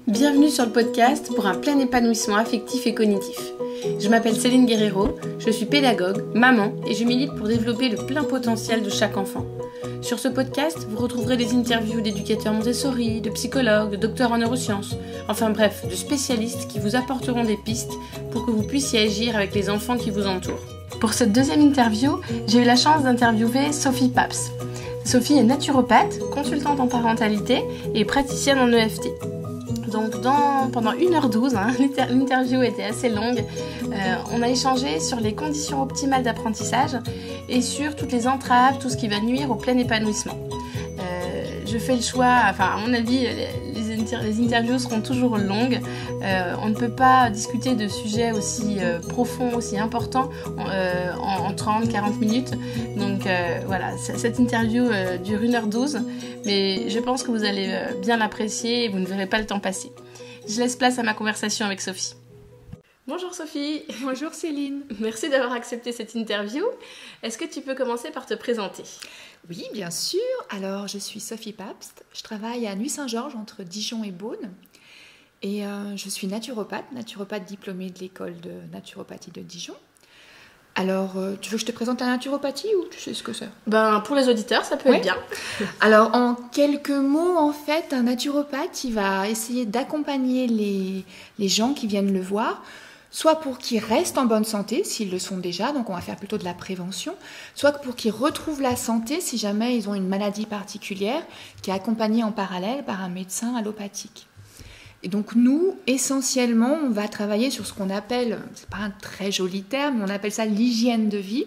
Bienvenue sur le podcast pour un plein épanouissement affectif et cognitif. Je m'appelle Céline Guerrero, je suis pédagogue, maman et je milite pour développer le plein potentiel de chaque enfant. Sur ce podcast, vous retrouverez des interviews d'éducateurs Montessori, de psychologues, de docteurs en neurosciences, enfin bref, de spécialistes qui vous apporteront des pistes pour que vous puissiez agir avec les enfants qui vous entourent. Pour cette deuxième interview, j'ai eu la chance d'interviewer Sophie Paps. Sophie est naturopathe, consultante en parentalité et praticienne en EFT. Donc pendant 1h12, l'interview était assez longue, on a échangé sur les conditions optimales d'apprentissage et sur toutes les entraves, tout ce qui va nuire au plein épanouissement. Je fais le choix, à mon avis, les interviews seront toujours longues. On ne peut pas discuter de sujets aussi profonds, aussi importants en 30-40 minutes. Donc voilà, cette interview dure 1h12, mais je pense que vous allez bien l'apprécier et vous ne verrez pas le temps passer. Je laisse place à ma conversation avec Sophie. Bonjour Sophie. Bonjour Céline. Merci d'avoir accepté cette interview. Est-ce que tu peux commencer par te présenter ? Oui, bien sûr. Alors, je suis Sophie Pabst. Je travaille à Nuit-Saint-Georges, entre Dijon et Beaune. Et je suis naturopathe diplômée de l'école de naturopathie de Dijon. Alors, tu veux que je te présente la naturopathie ou tu sais ce que c'est ? Pour les auditeurs, ça peut être bien. Alors, en quelques mots, en fait, un naturopathe, il va essayer d'accompagner les gens qui viennent le voir, soit pour qu'ils restent en bonne santé, s'ils le sont déjà, donc on va faire plutôt de la prévention, soit pour qu'ils retrouvent la santé si jamais ils ont une maladie particulière qui est accompagnée en parallèle par un médecin allopathique. Et donc nous, essentiellement, on va travailler sur ce qu'on appelle, c'est pas un très joli terme, mais on appelle ça l'hygiène de vie.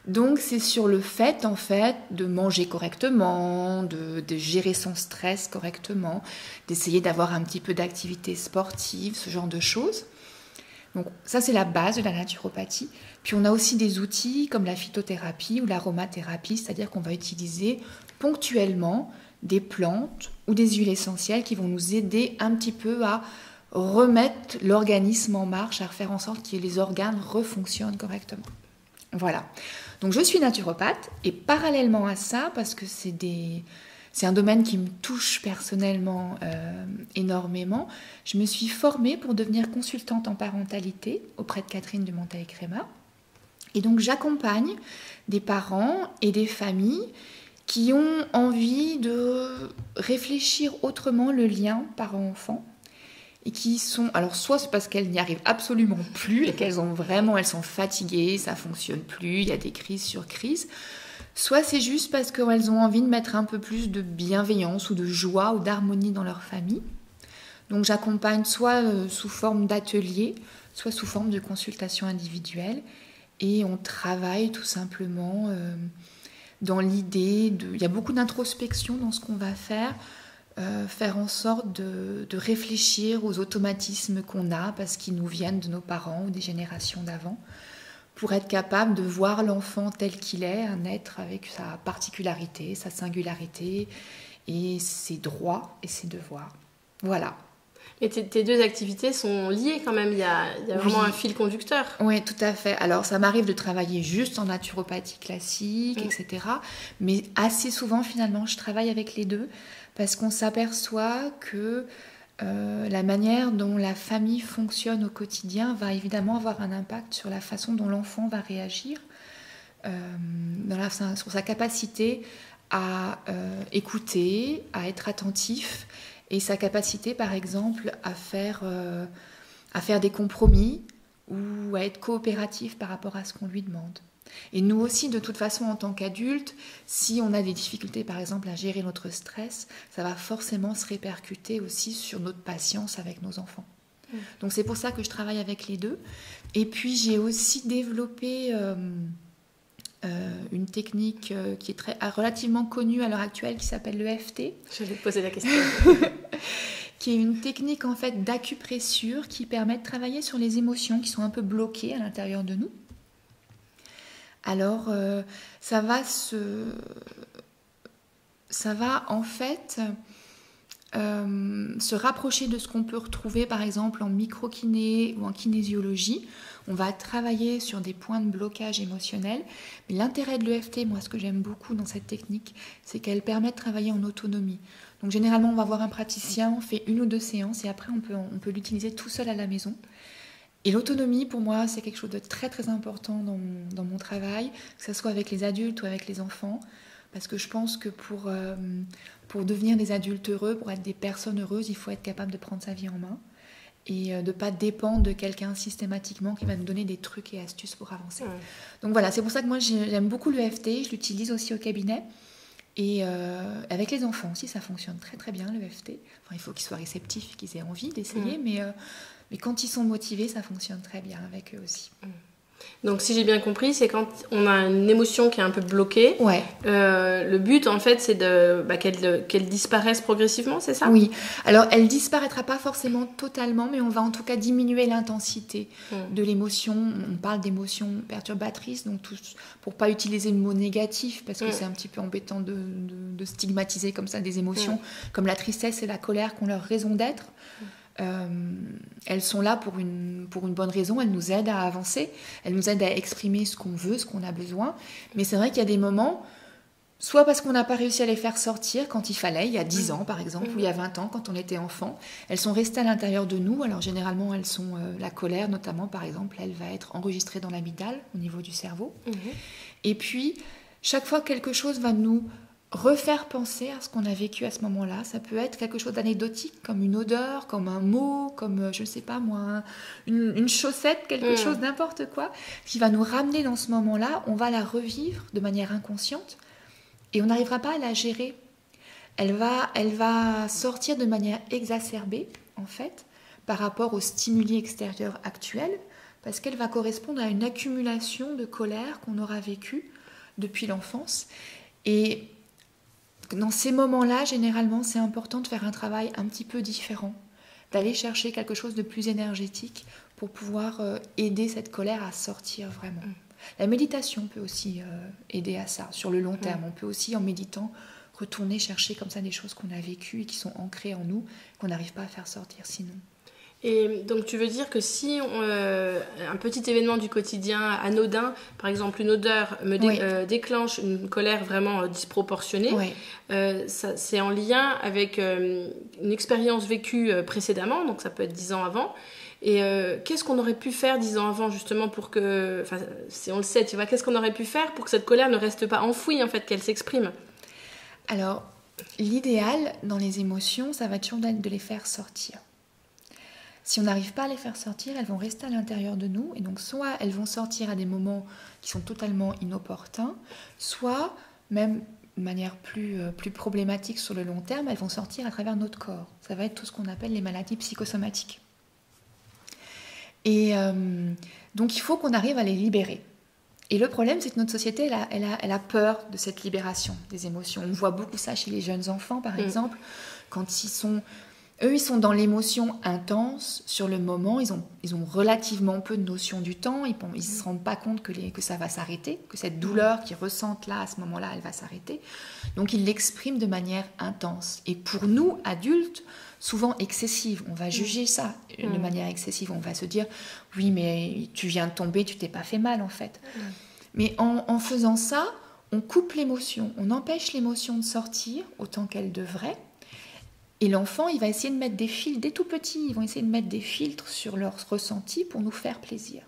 Donc c'est sur le fait, en fait, de manger correctement, de gérer son stress correctement, d'essayer d'avoir un petit peu d'activité sportive, ce genre de choses. Donc ça, c'est la base de la naturopathie. Puis on a aussi des outils comme la phytothérapie ou l'aromathérapie, c'est-à-dire qu'on va utiliser ponctuellement des plantes ou des huiles essentielles qui vont nous aider un petit peu à remettre l'organisme en marche, à faire en sorte que les organes refonctionnent correctement. Voilà. Donc je suis naturopathe et parallèlement à ça, parce que c'est un domaine qui me touche personnellement énormément, je me suis formée pour devenir consultante en parentalité auprès de Catherine de Monteil-Créma. Et donc j'accompagne des parents et des familles qui ont envie de réfléchir autrement le lien parent-enfant et qui sont, alors soit c'est parce qu'elles n'y arrivent absolument plus et elles sont fatiguées, ça ne fonctionne plus, il y a des crises sur crises, soit c'est juste parce qu'elles ont envie de mettre un peu plus de bienveillance ou de joie ou d'harmonie dans leur famille. Donc j'accompagne soit sous forme d'atelier, soit sous forme de consultation individuelle et on travaille tout simplement dans l'idée il y a beaucoup d'introspection dans ce qu'on va faire en sorte de réfléchir aux automatismes qu'on a parce qu'ils nous viennent de nos parents ou des générations d'avant, pour être capable de voir l'enfant tel qu'il est, un être avec sa particularité, sa singularité et ses droits et ses devoirs. Voilà. Et tes deux activités sont liées quand même, il y a vraiment un fil conducteur. Oui, tout à fait. Alors ça m'arrive de travailler juste en naturopathie classique, etc. Mais assez souvent finalement je travaille avec les deux parce qu'on s'aperçoit que la manière dont la famille fonctionne au quotidien va évidemment avoir un impact sur la façon dont l'enfant va réagir, sur sa capacité à écouter, à être attentif et sa capacité par exemple à faire des compromis ou à être coopératif par rapport à ce qu'on lui demande. Et nous aussi, de toute façon, en tant qu'adultes, si on a des difficultés, par exemple, à gérer notre stress, ça va forcément se répercuter aussi sur notre patience avec nos enfants. Donc c'est pour ça que je travaille avec les deux. Et puis j'ai aussi développé une technique qui est relativement connue à l'heure actuelle, qui s'appelle l'EFT. Je vais te poser la question. Qui est une technique en fait d'acupressure qui permet de travailler sur les émotions qui sont un peu bloquées à l'intérieur de nous. Alors, ça va en fait se rapprocher de ce qu'on peut retrouver par exemple en microkiné ou en kinésiologie. On va travailler sur des points de blocage émotionnel. Mais l'intérêt de l'EFT, moi ce que j'aime beaucoup dans cette technique, c'est qu'elle permet de travailler en autonomie. Donc généralement, on va voir un praticien, on fait 1 ou 2 séances et après, on peut l'utiliser tout seul à la maison. Et l'autonomie, pour moi, c'est quelque chose de très très important dans mon travail, que ce soit avec les adultes ou avec les enfants, parce que je pense que pour devenir des adultes heureux, pour être des personnes heureuses, il faut être capable de prendre sa vie en main et de ne pas dépendre de quelqu'un systématiquement qui va nous donner des trucs et astuces pour avancer. Donc voilà, c'est pour ça que moi j'aime beaucoup l'EFT, je l'utilise aussi au cabinet. Et avec les enfants aussi, ça fonctionne très très bien, l'EFT. Enfin, il faut qu'ils soient réceptifs, qu'ils aient envie d'essayer, mais quand ils sont motivés, ça fonctionne très bien avec eux aussi. Donc si j'ai bien compris, c'est quand on a une émotion qui est un peu bloquée. Ouais. Le but en fait c'est qu'elle disparaisse progressivement, c'est ça ? Oui. Alors elle disparaîtra pas forcément totalement, mais on va en tout cas diminuer l'intensité de l'émotion. On parle d'émotions perturbatrices, donc pour pas utiliser le mot négatif, parce que c'est un petit peu embêtant de stigmatiser comme ça des émotions, comme la tristesse et la colère qui ont leur raison d'être. Elles sont là pour une bonne raison, elles nous aident à avancer, elles nous aident à exprimer ce qu'on veut, ce qu'on a besoin. Mais c'est vrai qu'il y a des moments, soit parce qu'on n'a pas réussi à les faire sortir quand il fallait, il y a 10 ans par exemple, ou il y a 20 ans quand on était enfant, elles sont restées à l'intérieur de nous. Alors généralement elles sont, la colère notamment par exemple, elle va être enregistrée dans l'amygdale au niveau du cerveau. Et puis chaque fois que quelque chose va nous refaire penser à ce qu'on a vécu à ce moment-là. Ça peut être quelque chose d'anecdotique, comme une odeur, comme un mot, comme, je ne sais pas moi, une chaussette, quelque chose, n'importe quoi, qui va nous ramener dans ce moment-là. On va la revivre de manière inconsciente et on n'arrivera pas à la gérer. Elle va sortir de manière exacerbée, en fait, par rapport aux stimuli extérieurs actuels, parce qu'elle va correspondre à une accumulation de colère qu'on aura vécue depuis l'enfance. Et dans ces moments-là, généralement, c'est important de faire un travail un petit peu différent, d'aller chercher quelque chose de plus énergétique pour pouvoir aider cette colère à sortir vraiment. La méditation peut aussi aider à ça, sur le long terme. On peut aussi, en méditant, retourner chercher comme ça des choses qu'on a vécues et qui sont ancrées en nous, qu'on n'arrive pas à faire sortir sinon. Et donc tu veux dire que si un petit événement du quotidien anodin, par exemple une odeur, déclenche une colère vraiment disproportionnée, c'est en lien avec une expérience vécue précédemment, donc ça peut être 10 ans avant. Et qu'est-ce qu'on aurait pu faire 10 ans avant justement pour que, enfin si on le sait, tu vois, qu'est-ce qu'on aurait pu faire pour que cette colère ne reste pas enfouie en fait, qu'elle s'exprime ? Alors l'idéal dans les émotions, ça va toujours être de les faire sortir. Si on n'arrive pas à les faire sortir, elles vont rester à l'intérieur de nous. Et donc, soit elles vont sortir à des moments qui sont totalement inopportuns, soit, même de manière plus problématique sur le long terme, elles vont sortir à travers notre corps. Ça va être tout ce qu'on appelle les maladies psychosomatiques. Et donc, il faut qu'on arrive à les libérer. Et le problème, c'est que notre société, elle a peur de cette libération des émotions. On voit beaucoup ça chez les jeunes enfants, par exemple, quand ils sont dans l'émotion intense sur le moment, ils ont relativement peu de notion du temps, ils ne se rendent pas compte que ça va s'arrêter, que cette douleur qu'ils ressentent là, à ce moment-là, elle va s'arrêter. Donc ils l'expriment de manière intense. Et pour nous, adultes, souvent excessive, on va juger ça de manière excessive, on va se dire « oui, mais tu viens de tomber, tu t'es pas fait mal en fait ». Mais en faisant ça, on coupe l'émotion, on empêche l'émotion de sortir autant qu'elle devrait. Et l'enfant, il va essayer de mettre des filtres, dès tout petit, ils vont essayer de mettre des filtres sur leurs ressentis pour nous faire plaisir.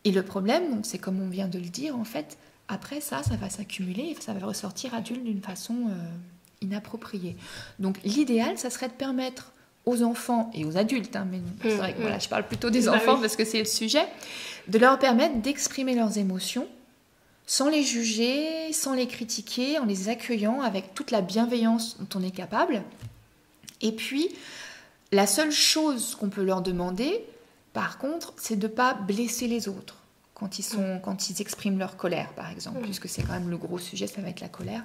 Et le problème, donc, c'est comme on vient de le dire, en fait, après ça va s'accumuler et ça va ressortir adulte d'une façon inappropriée. Donc l'idéal, ça serait de permettre aux enfants et aux adultes, mais c'est vrai que voilà, je parle plutôt des enfants parce que c'est le sujet, de leur permettre d'exprimer leurs émotions sans les juger, sans les critiquer, en les accueillant avec toute la bienveillance dont on est capable. Et puis, la seule chose qu'on peut leur demander, par contre, c'est de ne pas blesser les autres quand ils expriment leur colère, par exemple, puisque c'est quand même le gros sujet, ça va être la colère.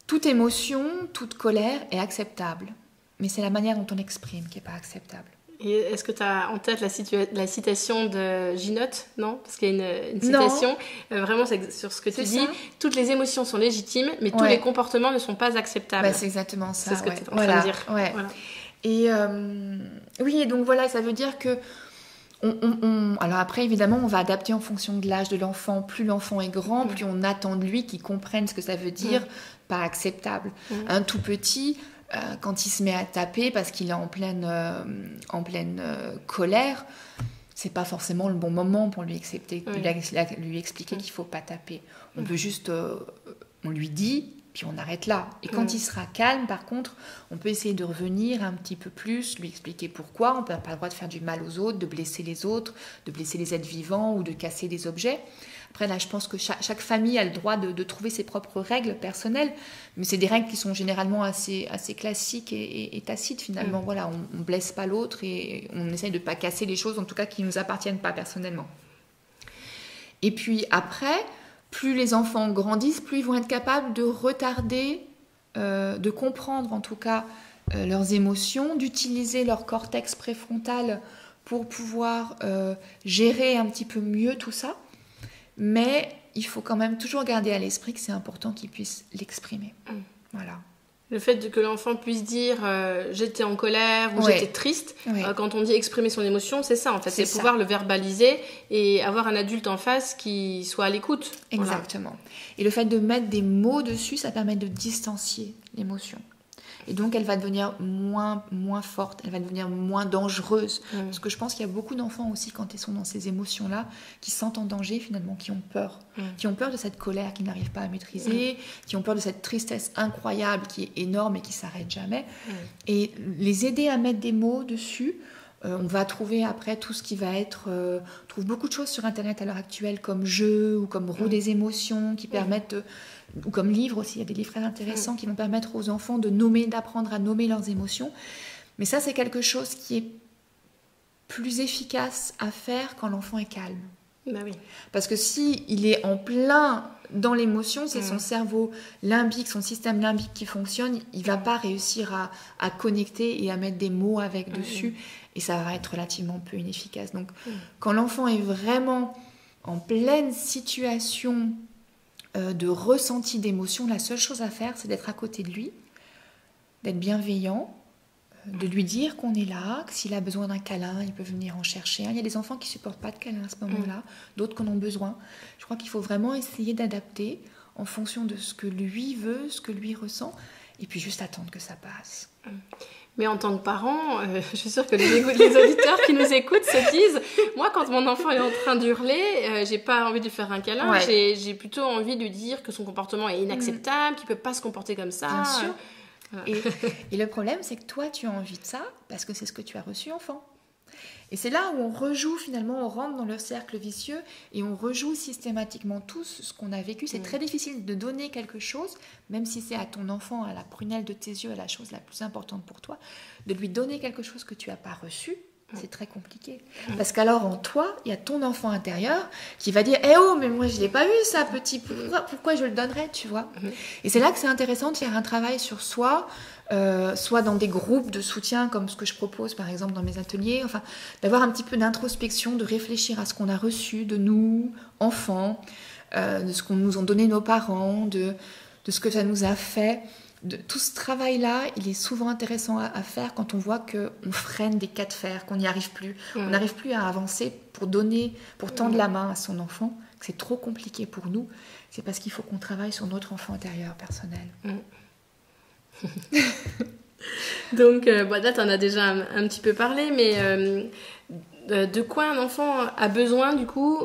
Toute émotion, toute colère est acceptable, mais c'est la manière dont on exprime qui n'est pas acceptable. Et est-ce que tu as en tête la citation de Ginotte ? Non ? Parce qu'il y a une citation, vraiment c'est sur ce que tu dis. Toutes les émotions sont légitimes, mais tous les comportements ne sont pas acceptables. C'est exactement ça. C'est ce que tu es en train de dire. Ouais. Voilà. Et oui, et donc voilà, ça veut dire que Alors après, évidemment, on va adapter en fonction de l'âge de l'enfant. Plus l'enfant est grand, plus on attend de lui qu'il comprenne ce que ça veut dire, pas acceptable. Un tout petit, quand il se met à taper parce qu'il est en pleine colère, c'est pas forcément le bon moment pour lui expliquer qu'il faut pas taper. On peut juste, on lui dit, puis on arrête là. Et quand il sera calme, par contre, on peut essayer de revenir un petit peu plus, lui expliquer pourquoi. On n'a pas le droit de faire du mal aux autres, de blesser les autres, de blesser les êtres vivants ou de casser des objets. Après, là, je pense que chaque famille a le droit de trouver ses propres règles personnelles, mais c'est des règles qui sont généralement assez classiques et tacites, finalement. Voilà, on ne blesse pas l'autre et on essaye de ne pas casser les choses, en tout cas, qui ne nous appartiennent pas personnellement. Et puis après, plus les enfants grandissent, plus ils vont être capables de retarder, de comprendre en tout cas leurs émotions, d'utiliser leur cortex préfrontal pour pouvoir gérer un petit peu mieux tout ça. Mais il faut quand même toujours garder à l'esprit que c'est important qu'ils puissent l'exprimer. Voilà. Le fait que l'enfant puisse dire j'étais en colère ou j'étais triste, quand on dit exprimer son émotion, c'est ça en fait, c'est pouvoir le verbaliser et avoir un adulte en face qui soit à l'écoute. Exactement. Voilà. Et le fait de mettre des mots dessus, ça permet de distancier l'émotion. Et donc, elle va devenir moins forte, elle va devenir moins dangereuse. Parce que je pense qu'il y a beaucoup d'enfants aussi, quand ils sont dans ces émotions-là, qui se sentent en danger finalement, qui ont peur. Qui ont peur de cette colère qu'ils n'arrivent pas à maîtriser, qui ont peur de cette tristesse incroyable qui est énorme et qui ne s'arrête jamais. Et les aider à mettre des mots dessus, on va trouver après tout ce qui va être... on trouve beaucoup de choses sur Internet à l'heure actuelle, comme jeux ou comme roue des émotions, qui permettent... ou comme livres aussi, il y a des livres très intéressants qui vont permettre aux enfants d'apprendre à nommer leurs émotions. Mais ça, c'est quelque chose qui est plus efficace à faire quand l'enfant est calme. Bah oui. Parce que s'il est en plein dans l'émotion, c'est son cerveau limbique, son système limbique qui fonctionne, il ne va pas réussir à connecter et à mettre des mots avec dessus, et ça va être relativement peu inefficace. Donc, quand l'enfant est vraiment en pleine situation de ressenti d'émotion, la seule chose à faire, c'est d'être à côté de lui, d'être bienveillant, de lui dire qu'on est là, que s'il a besoin d'un câlin, il peut venir en chercher un. Il y a des enfants qui ne supportent pas de câlin à ce moment-là, d'autres qui en ont besoin. Je crois qu'il faut vraiment essayer d'adapter en fonction de ce que lui veut, ce que lui ressent, et puis juste attendre que ça passe. Mais en tant que parent, je suis sûre que les auditeurs qui nous écoutent se disent « Moi, quand mon enfant est en train d'hurler, j'ai pas envie de lui faire un câlin, j'ai plutôt envie de lui dire que son comportement est inacceptable, qu'il peut pas se comporter comme ça. » Bien sûr. Voilà. Et le problème, c'est que toi, tu as envie de ça parce que c'est ce que tu as reçu enfant. Et c'est là où on rejoue finalement, on rentre dans le cercle vicieux et on rejoue systématiquement tous ce qu'on a vécu. C'est très difficile de donner quelque chose, même si c'est à ton enfant, à la prunelle de tes yeux, à la chose la plus importante pour toi, de lui donner quelque chose que tu n'as pas reçu. C'est très compliqué. Parce qu'alors en toi, il y a ton enfant intérieur qui va dire « Eh oh, mais moi je ne l'ai pas vu ça, petit, pourquoi je le donnerais ?» tu vois. Et c'est là que c'est intéressant de faire un travail sur soi, soit dans des groupes de soutien comme ce que je propose par exemple dans mes ateliers, enfin d'avoir un petit peu d'introspection, de réfléchir à ce qu'on a reçu de nous, enfants, de ce qu'on nous ont donné nos parents, de ce que ça nous a fait. Tout ce travail-là, il est souvent intéressant à faire quand on voit qu'on freine des cas de fer, qu'on n'y arrive plus. On n'arrive plus à avancer pour tendre la main à son enfant, que c'est trop compliqué pour nous. C'est parce qu'il faut qu'on travaille sur notre enfant intérieur personnel. Donc, là, tu en as déjà un petit peu parlé, mais de quoi un enfant a besoin, du coup,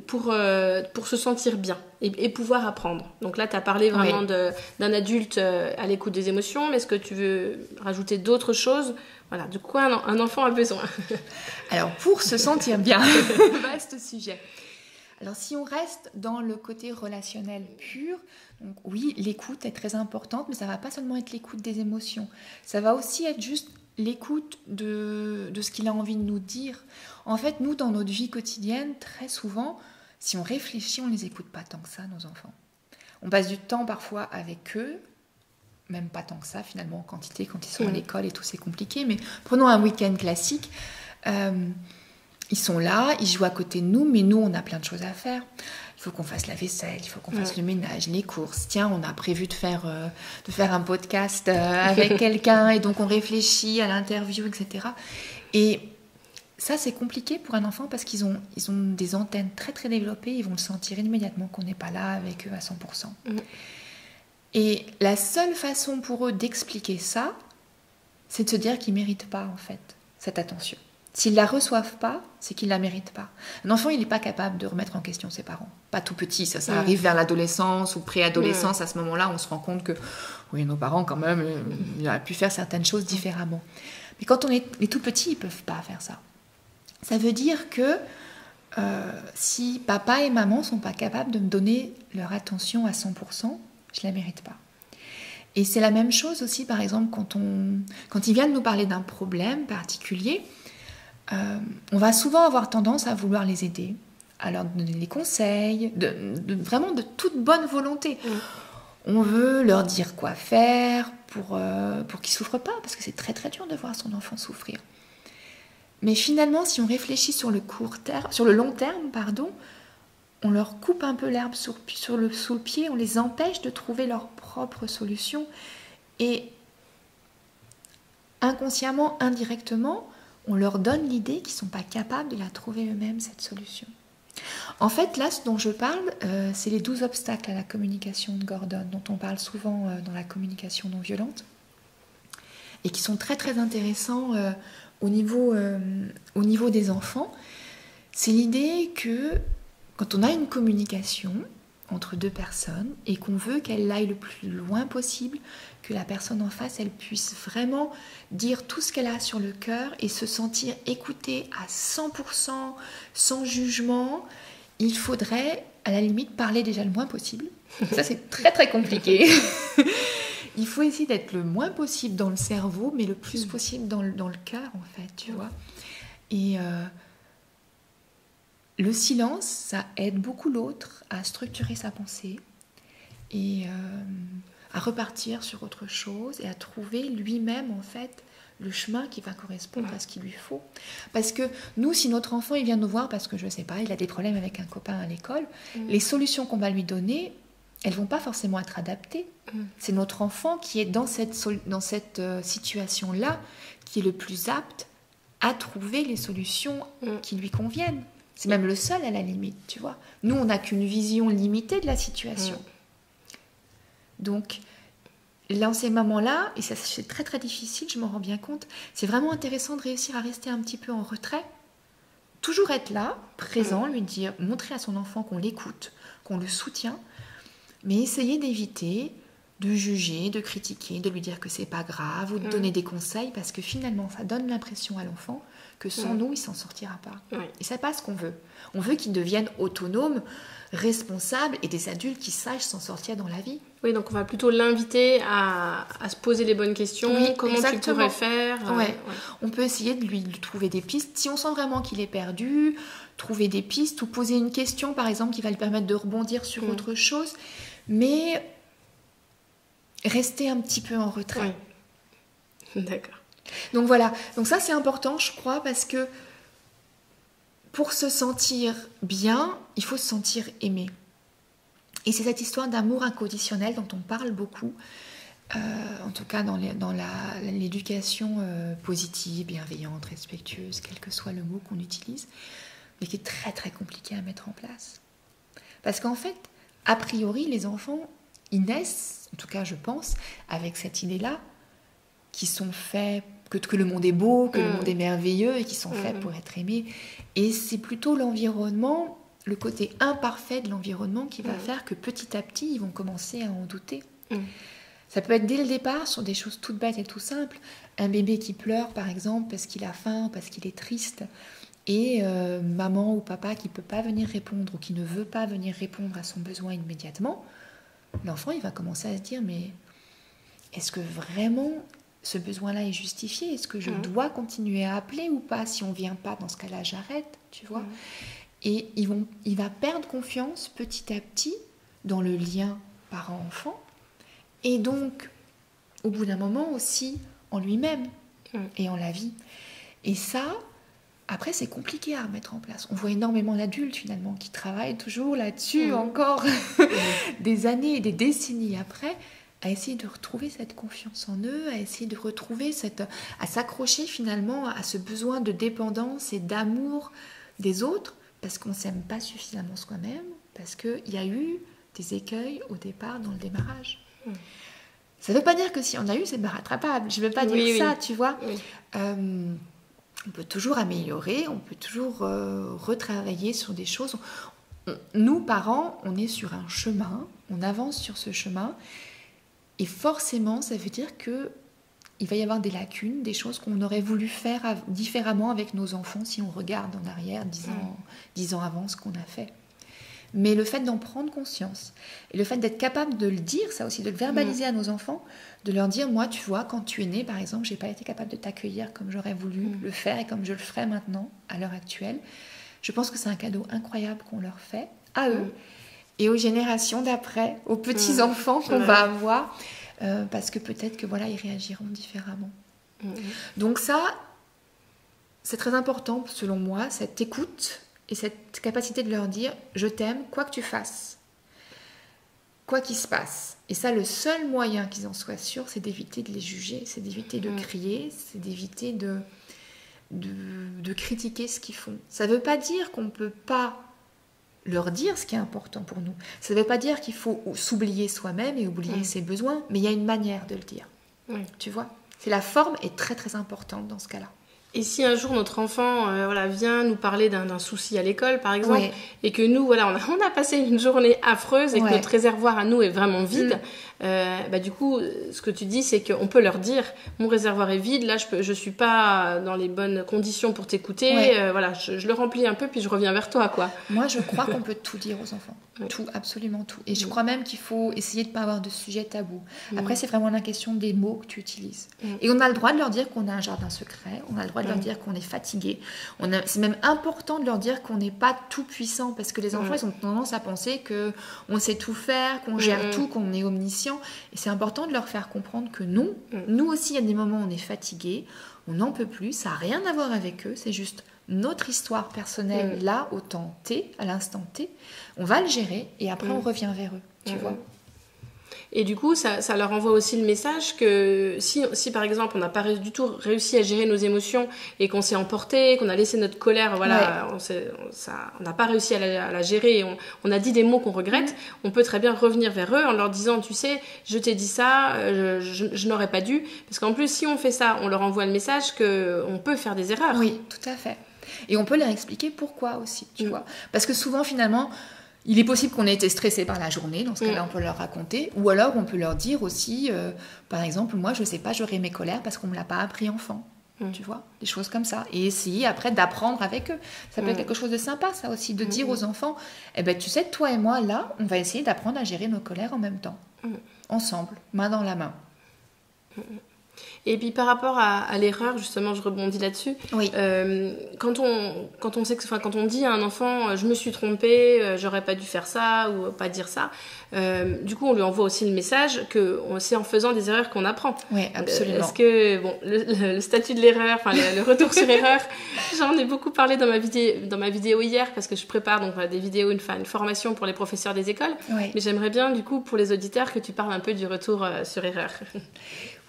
pour se sentir bien et pouvoir apprendre. Donc là, tu as parlé vraiment d'un adulte à l'écoute des émotions, mais est-ce que tu veux rajouter d'autres choses ? Voilà, de quoi un enfant a besoin ? Alors, pour se sentir bien, vaste sujet. Alors, si on reste dans le côté relationnel pur, donc oui, l'écoute est très importante, mais ça ne va pas seulement être l'écoute des émotions. Ça va aussi être juste l'écoute de ce qu'il a envie de nous dire. En fait, nous, dans notre vie quotidienne, très souvent, si on réfléchit, on ne les écoute pas tant que ça, nos enfants. On passe du temps parfois avec eux, même pas tant que ça, finalement, en quantité, quand ils sont à l'école et tout, c'est compliqué. Mais prenons un week-end classique. Ils sont là, ils jouent à côté de nous, mais nous, on a plein de choses à faire. Il faut qu'on fasse la vaisselle, il faut qu'on fasse le ménage, les courses. Tiens, on a prévu de faire un podcast avec quelqu'un, et donc on réfléchit à l'interview, etc. Et ça, c'est compliqué pour un enfant parce qu'ils ont des antennes très très développées. Ils vont le sentir immédiatement qu'on n'est pas là avec eux à 100%. Et la seule façon pour eux d'expliquer ça, c'est de se dire qu'ils ne méritent pas, en fait, cette attention. S'ils ne la reçoivent pas, c'est qu'ils ne la méritent pas. Un enfant, il n'est pas capable de remettre en question ses parents. Pas tout petit, ça arrive vers l'adolescence ou préadolescence. À ce moment-là, on se rend compte que, oui, nos parents, quand même, ils auraient pu faire certaines choses différemment. Mais quand on est tout petit, ils ne peuvent pas faire ça. Ça veut dire que si papa et maman ne sont pas capables de me donner leur attention à 100%, je ne la mérite pas. Et c'est la même chose aussi, par exemple, quand ils viennent nous parler d'un problème particulier, on va souvent avoir tendance à vouloir les aider, à leur donner des conseils, vraiment de toute bonne volonté. On veut leur dire quoi faire pour qu'ils ne souffrent pas, parce que c'est très très dur de voir son enfant souffrir. Mais finalement, si on réfléchit sur le long terme, on leur coupe un peu l'herbe sous le pied, on les empêche de trouver leur propre solution. Et inconsciemment, indirectement, on leur donne l'idée qu'ils ne sont pas capables de la trouver eux-mêmes, cette solution. En fait, là, ce dont je parle, c'est les 12 obstacles à la communication de Gordon, dont on parle souvent dans la communication non violente, et qui sont très très intéressants au niveau des enfants. C'est l'idée que quand on a une communication entre deux personnes et qu'on veut qu'elle aille le plus loin possible, que la personne en face, elle puisse vraiment dire tout ce qu'elle a sur le cœur et se sentir écoutée à 100%, sans jugement, il faudrait à la limite parler déjà le moins possible. Ça, c'est très très compliqué. Il faut essayer d'être le moins possible dans le cerveau, mais le plus possible dans le cœur, en fait, tu vois. Et le silence, ça aide beaucoup l'autre à structurer sa pensée et à repartir sur autre chose et à trouver lui-même, en fait, le chemin qui va correspondre à ce qu'il lui faut. Parce que nous, si notre enfant il vient nous voir parce que, je ne sais pas, il a des problèmes avec un copain à l'école, les solutions qu'on va lui donner, elles ne vont pas forcément être adaptées. C'est notre enfant qui est dans cette situation-là qui est le plus apte à trouver les solutions qui lui conviennent. C'est même le seul à la limite, tu vois. Nous, on n'a qu'une vision limitée de la situation. Donc, dans ces moments-là, et ça c'est très très difficile, je m'en rends bien compte, c'est vraiment intéressant de réussir à rester un petit peu en retrait, toujours être là, présent, lui dire, montrer à son enfant qu'on l'écoute, qu'on le soutient, mais essayer d'éviter de juger, de critiquer, de lui dire que c'est pas grave ou de donner des conseils parce que finalement ça donne l'impression à l'enfant que sans nous il s'en sortira pas. Et c'est pas ce qu'on veut. On veut qu'il devienne autonome, responsable et des adultes qui sachent s'en sortir dans la vie. Oui, donc on va plutôt l'inviter à se poser les bonnes questions. Comment exactement. Tu pourrais faire On peut essayer de lui trouver des pistes. Si on sent vraiment qu'il est perdu, trouver des pistes ou poser une question par exemple qui va lui permettre de rebondir sur autre chose. Mais rester un petit peu en retrait. Oui. D'accord. Donc voilà, donc ça c'est important je crois parce que pour se sentir bien, il faut se sentir aimé. Et c'est cette histoire d'amour inconditionnel dont on parle beaucoup, en tout cas dans l'éducation positive, bienveillante, respectueuse, quel que soit le mot qu'on utilise, mais qui est très très compliqué à mettre en place. Parce qu'en fait, a priori, les enfants, ils naissent, en tout cas je pense, avec cette idée-là, qui sont faits, que le monde est beau, que le monde est merveilleux et qui sont faits pour être aimés. Et c'est plutôt l'environnement, le côté imparfait de l'environnement qui va faire que petit à petit, ils vont commencer à en douter. Ça peut être dès le départ sur des choses toutes bêtes et tout simples. Un bébé qui pleure, par exemple, parce qu'il a faim, parce qu'il est triste, et maman ou papa qui ne peut pas venir répondre ou qui ne veut pas venir répondre à son besoin immédiatement, l'enfant, il va commencer à se dire, mais est-ce que vraiment ce besoin-là est justifié? Est-ce que je dois continuer à appeler ou pas? Si on ne vient pas, dans ce cas-là, j'arrête, tu vois. Et il va perdre confiance petit à petit dans le lien parent-enfant et donc, au bout d'un moment aussi, en lui-même et en la vie. Et ça, après, c'est compliqué à mettre en place. On voit énormément d'adultes, finalement, qui travaillent toujours là-dessus encore des années et des décennies après. à essayer de retrouver cette confiance en eux, à essayer de retrouver à s'accrocher finalement à ce besoin de dépendance et d'amour des autres, parce qu'on ne s'aime pas suffisamment soi-même, parce qu'il y a eu des écueils au départ dans le démarrage. Ça ne veut pas dire que si on a eu, c'est pas rattrapable. Je ne veux pas dire ça, tu vois. Oui. On peut toujours améliorer, on peut toujours retravailler sur des choses. Nous, parents, on est sur un chemin, on avance sur ce chemin, et forcément, ça veut dire qu'il va y avoir des lacunes, des choses qu'on aurait voulu faire différemment avec nos enfants si on regarde en arrière 10 ans avant ce qu'on a fait. Mais le fait d'en prendre conscience, et le fait d'être capable de le dire, ça aussi, de le verbaliser à nos enfants, de leur dire, moi, tu vois, quand tu es né, par exemple, j'ai pas été capable de t'accueillir comme j'aurais voulu le faire et comme je le ferai maintenant, à l'heure actuelle. Je pense que c'est un cadeau incroyable qu'on leur fait, à eux, et aux générations d'après, aux petits-enfants qu'on va avoir, parce que peut-être que, voilà, ils réagiront différemment. Donc ça, c'est très important, selon moi, cette écoute et cette capacité de leur dire « je t'aime, quoi que tu fasses, quoi qu'il se passe ». Et ça, le seul moyen qu'ils en soient sûrs, c'est d'éviter de les juger, c'est d'éviter de crier, c'est d'éviter de critiquer ce qu'ils font. Ça ne veut pas dire qu'on ne peut pas leur dire ce qui est important pour nous. Ça ne veut pas dire qu'il faut s'oublier soi-même et oublier ses besoins, mais il y a une manière de le dire. Tu vois ? La forme est très très importante dans ce cas-là. Et si un jour notre enfant vient nous parler d'un souci à l'école, par exemple, et que nous, on a passé une journée affreuse et que notre réservoir à nous est vraiment vide, du coup, ce que tu dis, c'est qu'on peut leur dire « mon réservoir est vide, là, je suis pas dans les bonnes conditions pour t'écouter, je le remplis un peu, puis je reviens vers toi, quoi. » Moi, je crois qu'on peut tout dire aux enfants. Tout, absolument tout. Et je crois même qu'il faut essayer de ne pas avoir de sujet tabou. Après, c'est vraiment la question des mots que tu utilises. Et on a le droit de leur dire qu'on a un jardin secret, on a le droit de leur dire qu'on est fatigué. C'est même important de leur dire qu'on n'est pas tout puissant, parce que les enfants, ils ont tendance à penser qu'on sait tout faire, qu'on gère tout, qu'on est omniscient. Et c'est important de leur faire comprendre que non, nous aussi, il y a des moments où on est fatigué, on n'en peut plus, ça n'a rien à voir avec eux, c'est juste notre histoire personnelle, là, au temps T, à l'instant T, on va le gérer et après on revient vers eux, tu vois. Et du coup, ça leur envoie aussi le message que si par exemple, on n'a pas du tout réussi à gérer nos émotions et qu'on s'est emporté, qu'on a laissé notre colère, on n'a pas réussi à la gérer, et on a dit des mots qu'on regrette, on peut très bien revenir vers eux en leur disant, tu sais, je t'ai dit ça, je n'aurais pas dû. Parce qu'en plus, si on fait ça, on leur envoie le message qu'on peut faire des erreurs. Oui, tout à fait. Et on peut leur expliquer pourquoi aussi, tu vois. Parce que souvent, finalement, il est possible qu'on ait été stressé par la journée, dans ce cas-là, on peut leur raconter. Ou alors, on peut leur dire aussi, par exemple, moi, je ne sais pas gérer mes colères parce qu'on ne me l'a pas appris enfant. Tu vois, des choses comme ça. Et essayer après d'apprendre avec eux. Ça peut être quelque chose de sympa, ça aussi, de dire aux enfants, tu sais, toi et moi, là, on va essayer d'apprendre à gérer nos colères en même temps. Ensemble, main dans la main. Et puis par rapport à l'erreur, justement, je rebondis là-dessus. Oui. Quand on sait quand on dit à un enfant, je me suis trompée, j'aurais pas dû faire ça ou pas dire ça. Du coup, on lui envoie aussi le message que c'est en faisant des erreurs qu'on apprend. Oui, absolument. Est-ce que le statut de l'erreur, le retour sur erreur, j'en ai beaucoup parlé dans ma vidéo hier parce que je prépare des vidéos, une formation pour les professeurs des écoles. Oui. Mais j'aimerais bien, du coup, pour les auditeurs, que tu parles un peu du retour sur erreur.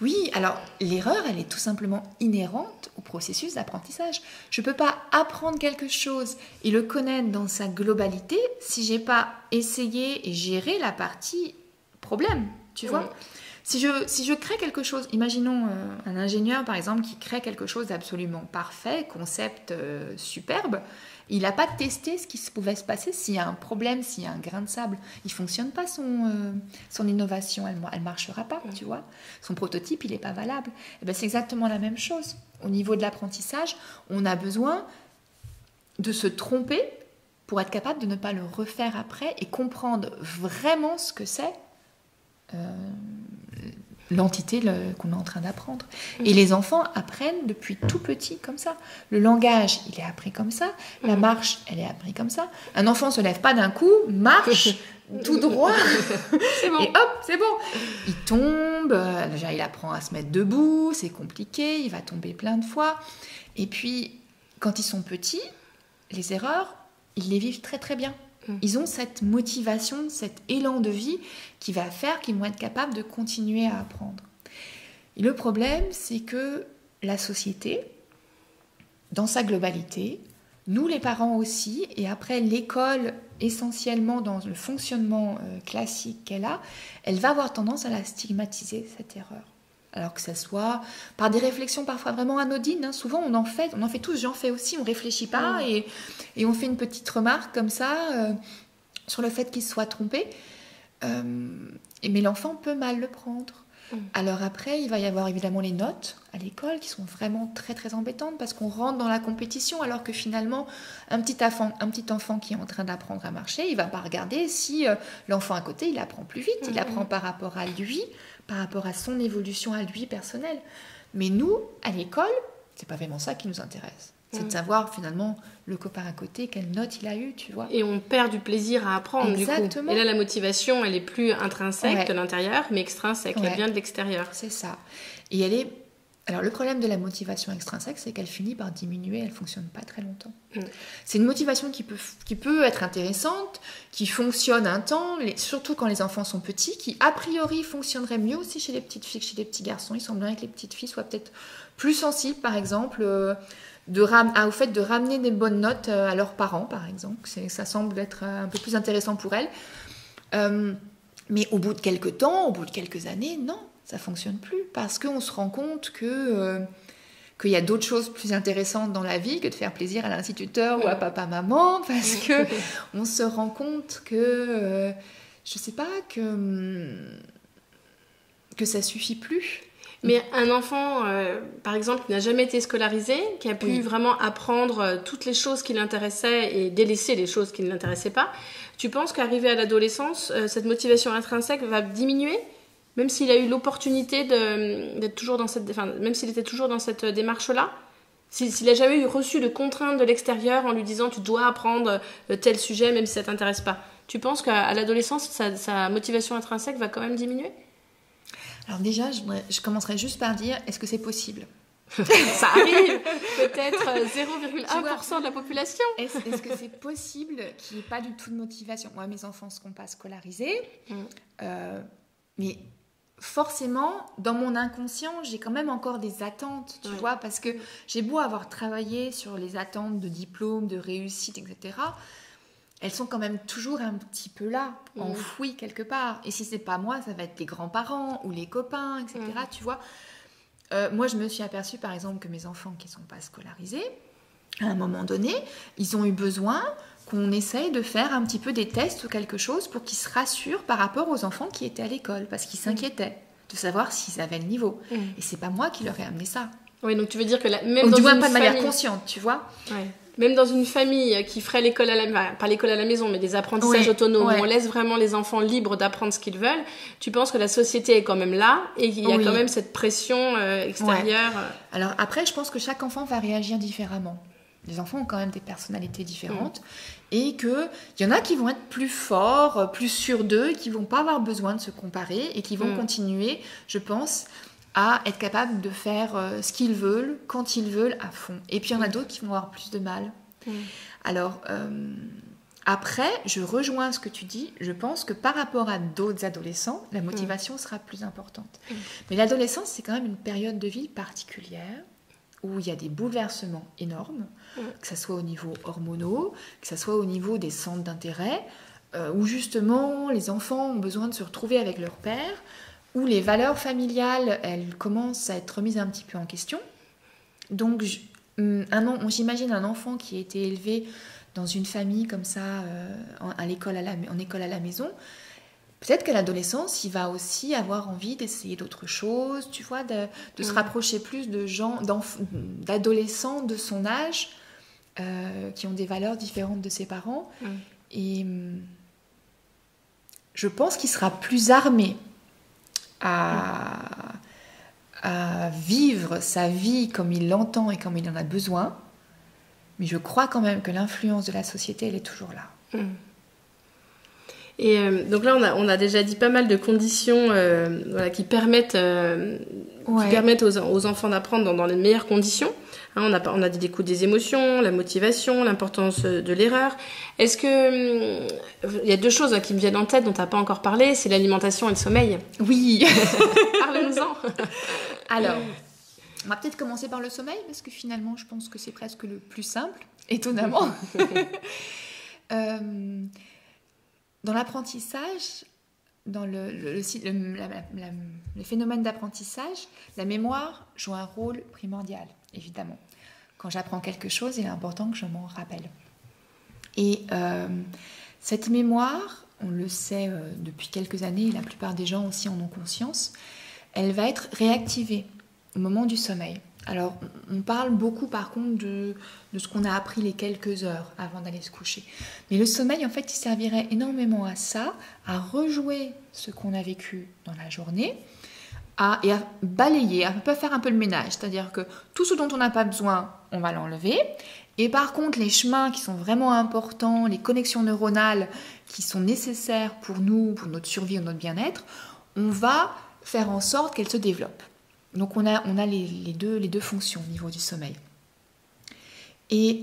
Oui, alors l'erreur, elle est tout simplement inhérente au processus d'apprentissage. Je ne peux pas apprendre quelque chose et le connaître dans sa globalité si je n'ai pas essayé et géré la partie problème, tu vois. Si je crée quelque chose, imaginons un ingénieur par exemple qui crée quelque chose d'absolument parfait, concept superbe, il n'a pas testé ce qui pouvait se passer s'il y a un problème, s'il y a un grain de sable. Il ne fonctionne pas son innovation, elle ne marchera pas, tu vois. Son prototype, il n'est pas valable. Et c'est exactement la même chose. Au niveau de l'apprentissage, on a besoin de se tromper pour être capable de ne pas le refaire après et comprendre vraiment ce que c'est l'entité qu'on est en train d'apprendre. Et les enfants apprennent depuis tout petit comme ça. Le langage, il est appris comme ça. La marche, elle est apprise comme ça. Un enfant ne se lève pas d'un coup, marche tout droit. C'est bon. Et hop, c'est bon. Il tombe, déjà il apprend à se mettre debout, c'est compliqué, il va tomber plein de fois. Et puis, quand ils sont petits, les erreurs, ils les vivent très très bien. Ils ont cette motivation, cet élan de vie qui va faire qu'ils vont être capables de continuer à apprendre. Et le problème, c'est que la société, dans sa globalité, nous les parents aussi, et après l'école essentiellement dans le fonctionnement classique qu'elle a, elle va avoir tendance à la stigmatiser, cette erreur. Alors que ça soit par des réflexions parfois vraiment anodines, hein. Souvent on en fait tous, j'en fais aussi, on réfléchit pas et on fait une petite remarque comme ça sur le fait qu'il se soit trompé. Mais l'enfant peut mal le prendre. Alors après, il va y avoir évidemment les notes à l'école qui sont vraiment très très embêtantes parce qu'on rentre dans la compétition alors que finalement, un petit enfant qui est en train d'apprendre à marcher, il ne va pas regarder si l'enfant à côté, il apprend plus vite, il apprend par rapport à lui, par rapport à son évolution à lui personnelle. Mais nous, à l'école, c'est pas vraiment ça qui nous intéresse. C'est de savoir finalement le copain à côté, quelle note il a eu, tu vois. Et on perd du plaisir à apprendre. Exactement. Du coup. Et là, la motivation, elle est plus intrinsèque de l'intérieur, mais extrinsèque, elle vient de l'extérieur. C'est ça. Et elle est... Alors le problème de la motivation extrinsèque, c'est qu'elle finit par diminuer, elle ne fonctionne pas très longtemps. C'est une motivation qui peut être intéressante, qui fonctionne un temps, surtout quand les enfants sont petits, qui a priori fonctionnerait mieux aussi chez les petites filles que chez les petits garçons. Il semblerait que les petites filles soient peut-être plus sensibles, par exemple... au fait de ramener des bonnes notes à leurs parents, par exemple. Ça semble être un peu plus intéressant pour elles. Mais au bout de quelques temps, au bout de quelques années, non, ça ne fonctionne plus. Parce qu'on se rend compte qu'il y a d'autres choses plus intéressantes dans la vie que de faire plaisir à l'instituteur ou à papa-maman. Parce qu'on se rend compte que, je ne sais pas, que ça ne suffit plus. Mais un enfant, par exemple, qui n'a jamais été scolarisé, qui a pu vraiment apprendre toutes les choses qui l'intéressaient et délaisser les choses qui ne l'intéressaient pas, tu penses qu'arrivé à l'adolescence, cette motivation intrinsèque va diminuer, même s'il a eu l'opportunité d'être toujours dans cette... Enfin, même s'il était toujours dans cette démarche-là, s'il n'a jamais reçu de contraintes de l'extérieur en lui disant « tu dois apprendre tel sujet même si ça ne t'intéresse pas », tu penses qu'à l'adolescence, sa motivation intrinsèque va quand même diminuer ? Alors déjà, je commencerai juste par dire, est-ce que c'est possible ? Ça arrive, peut-être 0,1% de la population. Est-ce que c'est possible qu'il n'y ait pas du tout de motivation ? Moi, mes enfants ne seront pas scolarisés, mais forcément, dans mon inconscient, j'ai quand même encore des attentes, tu vois, parce que j'ai beau avoir travaillé sur les attentes de diplôme, de réussite, etc., elles sont quand même toujours un petit peu là, enfouies quelque part. Et si c'est pas moi, ça va être les grands-parents ou les copains, etc. Tu vois. Moi, je me suis aperçue, par exemple, que mes enfants qui ne sont pas scolarisés, à un moment donné, ils ont eu besoin qu'on essaye de faire un petit peu des tests ou quelque chose pour qu'ils se rassurent par rapport aux enfants qui étaient à l'école, parce qu'ils s'inquiétaient de savoir s'ils avaient le niveau. Et c'est pas moi qui leur ai amené ça. Oui, donc tu veux dire que même ou dans du moins une pas de famille... manière consciente, tu vois. Ouais. Même dans une famille qui ferait l'école pas l'école à la maison, mais des apprentissages autonomes, où on laisse vraiment les enfants libres d'apprendre ce qu'ils veulent, tu penses que la société est quand même là et qu'il y a quand même cette pression extérieure Alors après, je pense que chaque enfant va réagir différemment. Les enfants ont quand même des personnalités différentes et qu'il y en a qui vont être plus forts, plus sûrs d'eux, et qui ne vont pas avoir besoin de se comparer et qui vont continuer, je pense, à être capables de faire ce qu'ils veulent, quand ils veulent, à fond. Et puis il y en a d'autres qui vont avoir plus de mal. Alors, après, je rejoins ce que tu dis. Je pense que par rapport à d'autres adolescents, la motivation sera plus importante. Mais l'adolescence, c'est quand même une période de vie particulière où il y a des bouleversements énormes, que ce soit au niveau hormonaux, que ce soit au niveau des centres d'intérêt, où justement les enfants ont besoin de se retrouver avec leur père, où les valeurs familiales, elles commencent à être remises un petit peu en question. Donc, j'imagine un enfant qui a été élevé dans une famille comme ça, en école à la maison. Peut-être qu'à l'adolescence, il va aussi avoir envie d'essayer d'autres choses, tu vois, de se rapprocher plus de gens, d'adolescents de son âge, qui ont des valeurs différentes de ses parents. Et je pense qu'il sera plus armé à vivre sa vie comme il l'entend et comme il en a besoin. Mais je crois quand même que l'influence de la société, elle est toujours là. Et donc là, on a déjà dit pas mal de conditions qui permettent aux enfants d'apprendre dans les meilleures conditions. Hein, on a dit des émotions, la motivation, l'importance de l'erreur. Est-ce que il y a deux choses qui me viennent en tête dont tu n'as pas encore parlé, c'est l'alimentation et le sommeil. Oui. Parlons-en. Alors, on va peut-être commencer par le sommeil, parce que finalement, je pense que c'est presque le plus simple, étonnamment. Dans l'apprentissage, dans les phénomènes d'apprentissage, la mémoire joue un rôle primordial, évidemment. Quand j'apprends quelque chose, il est important que je m'en rappelle. Et cette mémoire, on le sait depuis quelques années, et la plupart des gens aussi en ont conscience, elle va être réactivée au moment du sommeil. Alors, on parle beaucoup par contre de ce qu'on a appris les quelques heures avant d'aller se coucher. Mais le sommeil, en fait, il servirait énormément à ça, à rejouer ce qu'on a vécu dans la journée, et à balayer, à faire un peu le ménage. C'est-à-dire que tout ce dont on n'a pas besoin, on va l'enlever. Et par contre, les chemins qui sont vraiment importants, les connexions neuronales qui sont nécessaires pour nous, pour notre survie ou notre bien-être, on va faire en sorte qu'elles se développent. Donc on a les deux fonctions au niveau du sommeil. Et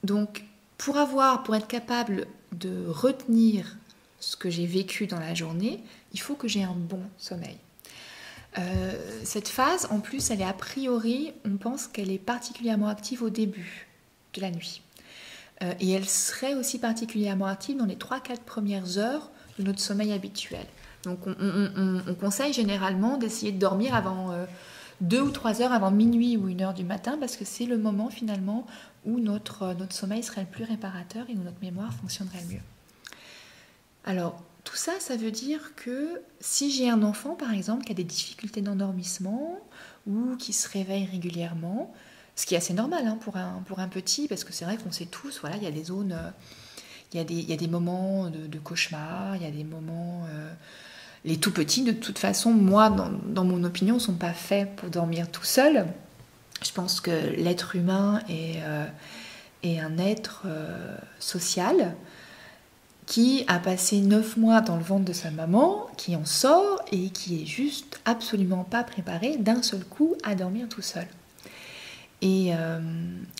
donc pour être capable de retenir ce que j'ai vécu dans la journée, il faut que j'ai un bon sommeil. Cette phase, en plus, elle est a priori, on pense qu'elle est particulièrement active au début de la nuit. Et elle serait aussi particulièrement active dans les 3-4 premières heures de notre sommeil habituel. Donc on conseille généralement d'essayer de dormir avant 2 ou 3 heures avant minuit ou 1 heure du matin, parce que c'est le moment finalement où notre sommeil serait le plus réparateur et où notre mémoire fonctionnerait le mieux. Alors tout ça, ça veut dire que si j'ai un enfant par exemple qui a des difficultés d'endormissement ou qui se réveille régulièrement, ce qui est assez normal pour un petit, parce que c'est vrai qu'on sait tous, voilà, il y a des zones, il y a des moments de cauchemar, il y a des moments... Les tout petits, de toute façon, moi, dans mon opinion, ne sont pas faits pour dormir tout seul. Je pense que l'être humain est un être social qui a passé 9 mois dans le ventre de sa maman, qui en sort et qui est juste absolument pas préparé d'un seul coup à dormir tout seul. Et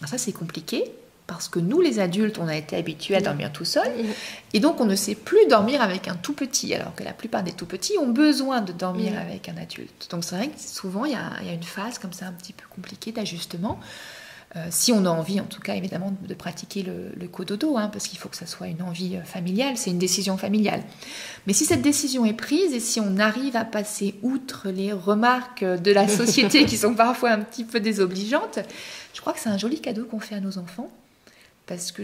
ça, c'est compliqué. Parce que nous, les adultes, on a été habitués à dormir tout seul. Et donc, on ne sait plus dormir avec un tout petit. Alors que la plupart des tout petits ont besoin de dormir avec un adulte. Donc, c'est vrai que souvent, il y a une phase comme ça un petit peu compliquée d'ajustement. Si on a envie, en tout cas, évidemment, de pratiquer le cododo, parce qu'il faut que ça soit une envie familiale. C'est une décision familiale. Mais si cette décision est prise et si on arrive à passer outre les remarques de la société qui sont parfois un petit peu désobligeantes, je crois que c'est un joli cadeau qu'on fait à nos enfants. Parce que,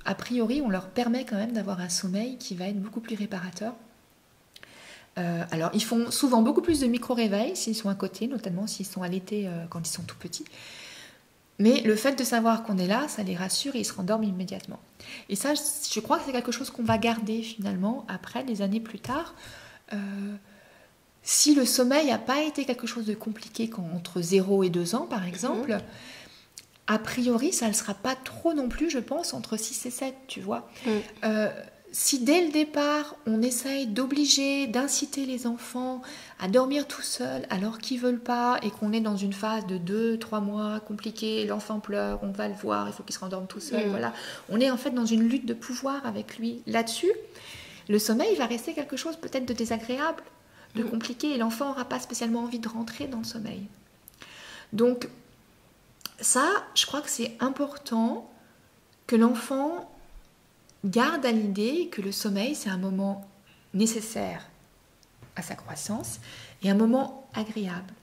a priori, on leur permet quand même d'avoir un sommeil qui va être beaucoup plus réparateur. Alors, ils font souvent beaucoup plus de micro-réveils s'ils sont à côté, notamment s'ils sont allaités quand ils sont tout petits. Mais le fait de savoir qu'on est là, ça les rassure et ils se rendorment immédiatement. Et ça, je crois que c'est quelque chose qu'on va garder finalement après, des années plus tard. Si le sommeil n'a pas été quelque chose de compliqué entre 0 et 2 ans, par exemple... A priori, ça ne sera pas trop non plus, je pense, entre 6 et 7, tu vois. Si dès le départ, on essaye d'obliger, d'inciter les enfants à dormir tout seuls alors qu'ils ne veulent pas et qu'on est dans une phase de 2-3 mois compliquée, l'enfant pleure, on va le voir, il faut qu'il se rendorme tout seul, voilà. On est en fait dans une lutte de pouvoir avec lui. Là-dessus, le sommeil va rester quelque chose peut-être de désagréable, de compliqué, et l'enfant n'aura pas spécialement envie de rentrer dans le sommeil. Donc, ça, je crois que c'est important que l'enfant garde à l'idée que le sommeil, c'est un moment nécessaire à sa croissance et un moment agréable.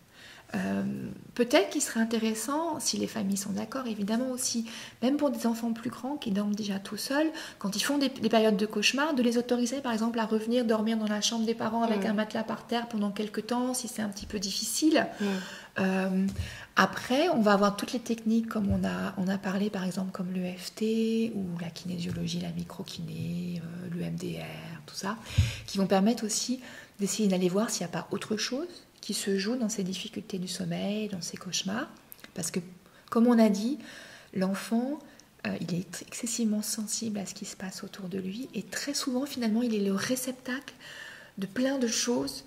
Peut-être qu'il serait intéressant, si les familles sont d'accord, évidemment aussi, même pour des enfants plus grands qui dorment déjà tout seuls, quand ils font des périodes de cauchemar, de les autoriser par exemple à revenir dormir dans la chambre des parents avec un matelas par terre pendant quelques temps, si c'est un petit peu difficile. Après, on va avoir toutes les techniques comme on a parlé, par exemple comme l'EFT ou la kinésiologie, la microkiné, l'EMDR, tout ça, qui vont permettre aussi d'essayer d'aller voir s'il n'y a pas autre chose qui se joue dans ces difficultés du sommeil, dans ces cauchemars. Parce que, comme on a dit, l'enfant il est excessivement sensible à ce qui se passe autour de lui et très souvent finalement il est le réceptacle de plein de choses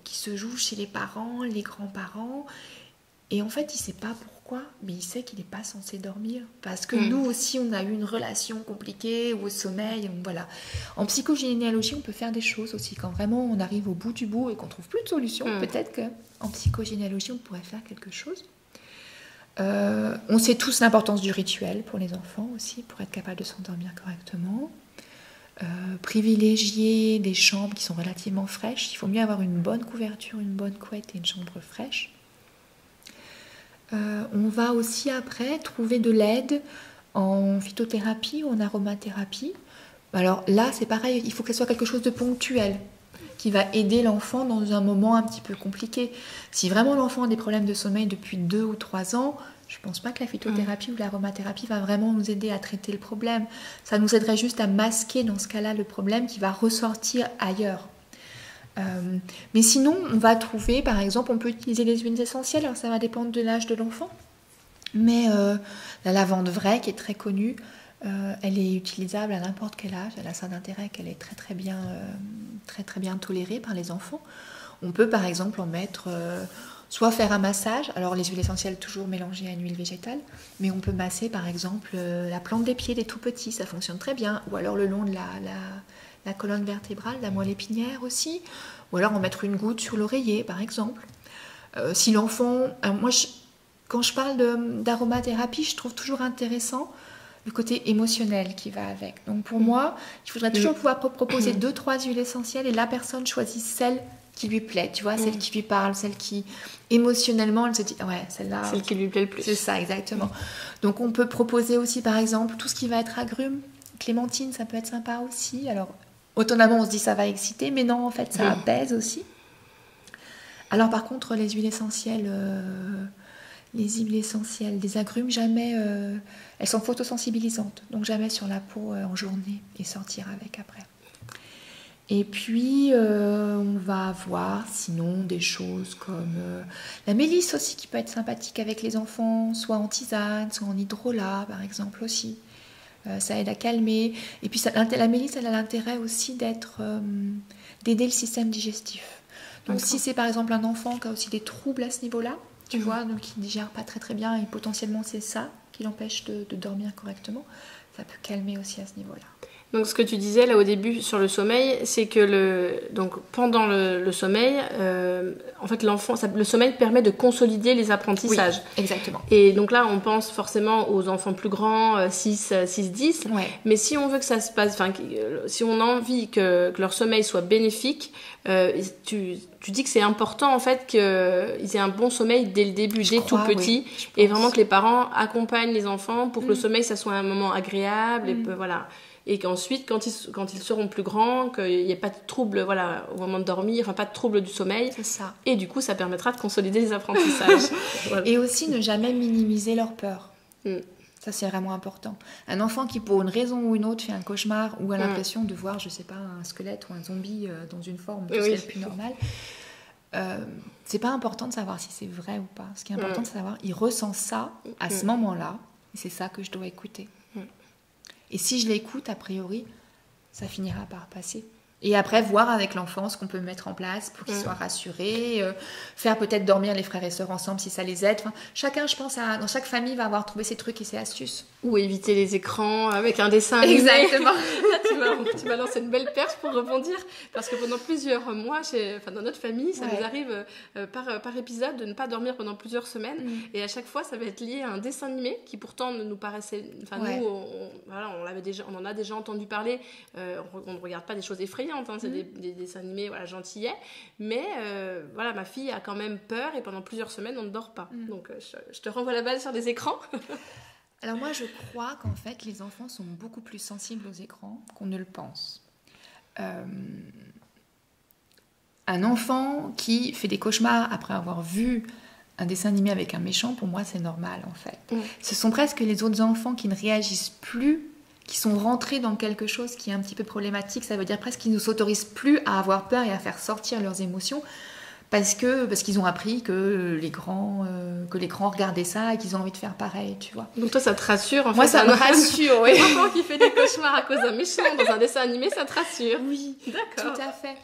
qui se jouent chez les parents, les grands-parents, et en fait il ne sait pas pourquoi, mais il sait qu'il n'est pas censé dormir parce que nous aussi on a eu une relation compliquée au sommeil, donc voilà. En psychogénéalogie on peut faire des choses aussi quand vraiment on arrive au bout du bout et qu'on ne trouve plus de solution, peut-être qu'en psychogénéalogie on pourrait faire quelque chose. On sait tous l'importance du rituel pour les enfants aussi, pour être capable de s'endormir correctement. Privilégier des chambres qui sont relativement fraîches. Il faut mieux avoir une bonne couverture, une bonne couette et une chambre fraîche. On va aussi après trouver de l'aide en phytothérapie ou en aromathérapie. Alors là, c'est pareil, il faut que ce soit quelque chose de ponctuel qui va aider l'enfant dans un moment un petit peu compliqué. Si vraiment l'enfant a des problèmes de sommeil depuis 2 ou 3 ans, je ne pense pas que la phytothérapie ou l'aromathérapie va vraiment nous aider à traiter le problème. Ça nous aiderait juste à masquer dans ce cas-là le problème qui va ressortir ailleurs. Mais sinon, on va trouver, par exemple, on peut utiliser les huiles essentielles, alors ça va dépendre de l'âge de l'enfant. Mais la lavande vraie, qui est très connue, elle est utilisable à n'importe quel âge. Elle a ça d'intérêt qu'elle est très bien tolérée par les enfants. On peut par exemple en mettre, soit faire un massage, alors les huiles essentielles toujours mélangées à une huile végétale, mais on peut masser par exemple la plante des pieds des tout petits, ça fonctionne très bien, ou alors le long de la colonne vertébrale, la moelle épinière aussi, ou alors en mettre une goutte sur l'oreiller par exemple. Si l'enfant, quand je parle d'aromathérapie, je trouve toujours intéressant le côté émotionnel qui va avec. Donc pour moi, il faudrait toujours pouvoir proposer 2-3 huiles essentielles et la personne choisit celle qui lui plaît, tu vois, celle qui lui parle, celle qui émotionnellement elle se dit ouais, celle-là, celle qui lui plaît le plus. C'est ça, exactement. Donc on peut proposer aussi par exemple tout ce qui va être agrumes, clémentine, ça peut être sympa aussi. Alors automatiquement on se dit ça va exciter, mais non, en fait ça apaise aussi. Alors par contre les huiles essentielles des agrumes, jamais, elles sont photosensibilisantes, donc jamais sur la peau en journée et sortir avec après. Et puis on va avoir sinon des choses comme la mélisse aussi qui peut être sympathique avec les enfants, soit en tisane, soit en hydrolat par exemple aussi. Ça aide à calmer. Et puis la mélisse, elle a l'intérêt aussi d'aider le système digestif. Donc si c'est par exemple un enfant qui a aussi des troubles à ce niveau-là, tu vois, donc qui ne digère pas très très bien et potentiellement c'est ça qui l'empêche de dormir correctement, ça peut calmer aussi à ce niveau-là. Donc ce que tu disais là au début sur le sommeil, c'est que pendant le sommeil, en fait le sommeil permet de consolider les apprentissages. Oui, exactement. Et donc là on pense forcément aux enfants plus grands, 6-10, mais si on veut que ça se passe, si on a envie que leur sommeil soit bénéfique, tu dis que c'est important en fait qu'ils aient un bon sommeil dès le début, dès tout petit, et vraiment que les parents accompagnent les enfants pour que le sommeil ça soit un moment agréable, et voilà. Et qu'ensuite, quand ils seront plus grands, qu'il n'y ait pas de trouble au moment de dormir, enfin pas de trouble du sommeil. C'est ça. Et du coup, ça permettra de consolider les apprentissages. Voilà. Et aussi ne jamais minimiser leur peur. Ça, c'est vraiment important. Un enfant qui, pour une raison ou une autre, fait un cauchemar ou a l'impression de voir, je sais pas, un squelette ou un zombie dans une forme tout ce qui est le plus normal, c'est pas important de savoir si c'est vrai ou pas. Ce qui est important de savoir, il ressent ça à ce moment-là, et c'est ça que je dois écouter. Et si je l'écoute, a priori, ça finira par passer. Et après, voir avec l'enfant ce qu'on peut mettre en place pour qu'il soit rassuré, faire peut-être dormir les frères et sœurs ensemble si ça les aide. Enfin, chacun, je pense, dans chaque famille va avoir trouvé ses trucs et ses astuces. Ou éviter les écrans avec un dessin animé. Exactement. Tu m'as lancé une belle perche pour rebondir, parce que pendant plusieurs mois, dans notre famille, ça nous arrive par épisode de ne pas dormir pendant plusieurs semaines. Et à chaque fois, ça va être lié à un dessin animé qui pourtant nous paraissait... nous, on en a déjà entendu parler. On ne regarde pas des choses effrayantes, c'est des dessins animés gentillets. Mais ma fille a quand même peur et pendant plusieurs semaines, on ne dort pas. Donc, je te renvoie la balle sur les écrans. Alors moi, je crois qu'en fait, les enfants sont beaucoup plus sensibles aux écrans qu'on ne le pense. Un enfant qui fait des cauchemars après avoir vu un dessin animé avec un méchant, pour moi, c'est normal, en fait. Ce sont presque les autres enfants qui ne réagissent plus, qui sont rentrés dans quelque chose qui est un petit peu problématique. Ça veut dire presque qu'ils ne s'autorisent plus à avoir peur et à faire sortir leurs émotions, parce qu'ils ont appris que l'écran regardait ça et qu'ils ont envie de faire pareil, tu vois. Donc toi, ça te rassure en Moi, fait. ça me rassure, oui. Un enfant qui fait des cauchemars à cause d'un méchant dans un dessin animé, ça te rassure. Oui, D'accord. tout à fait.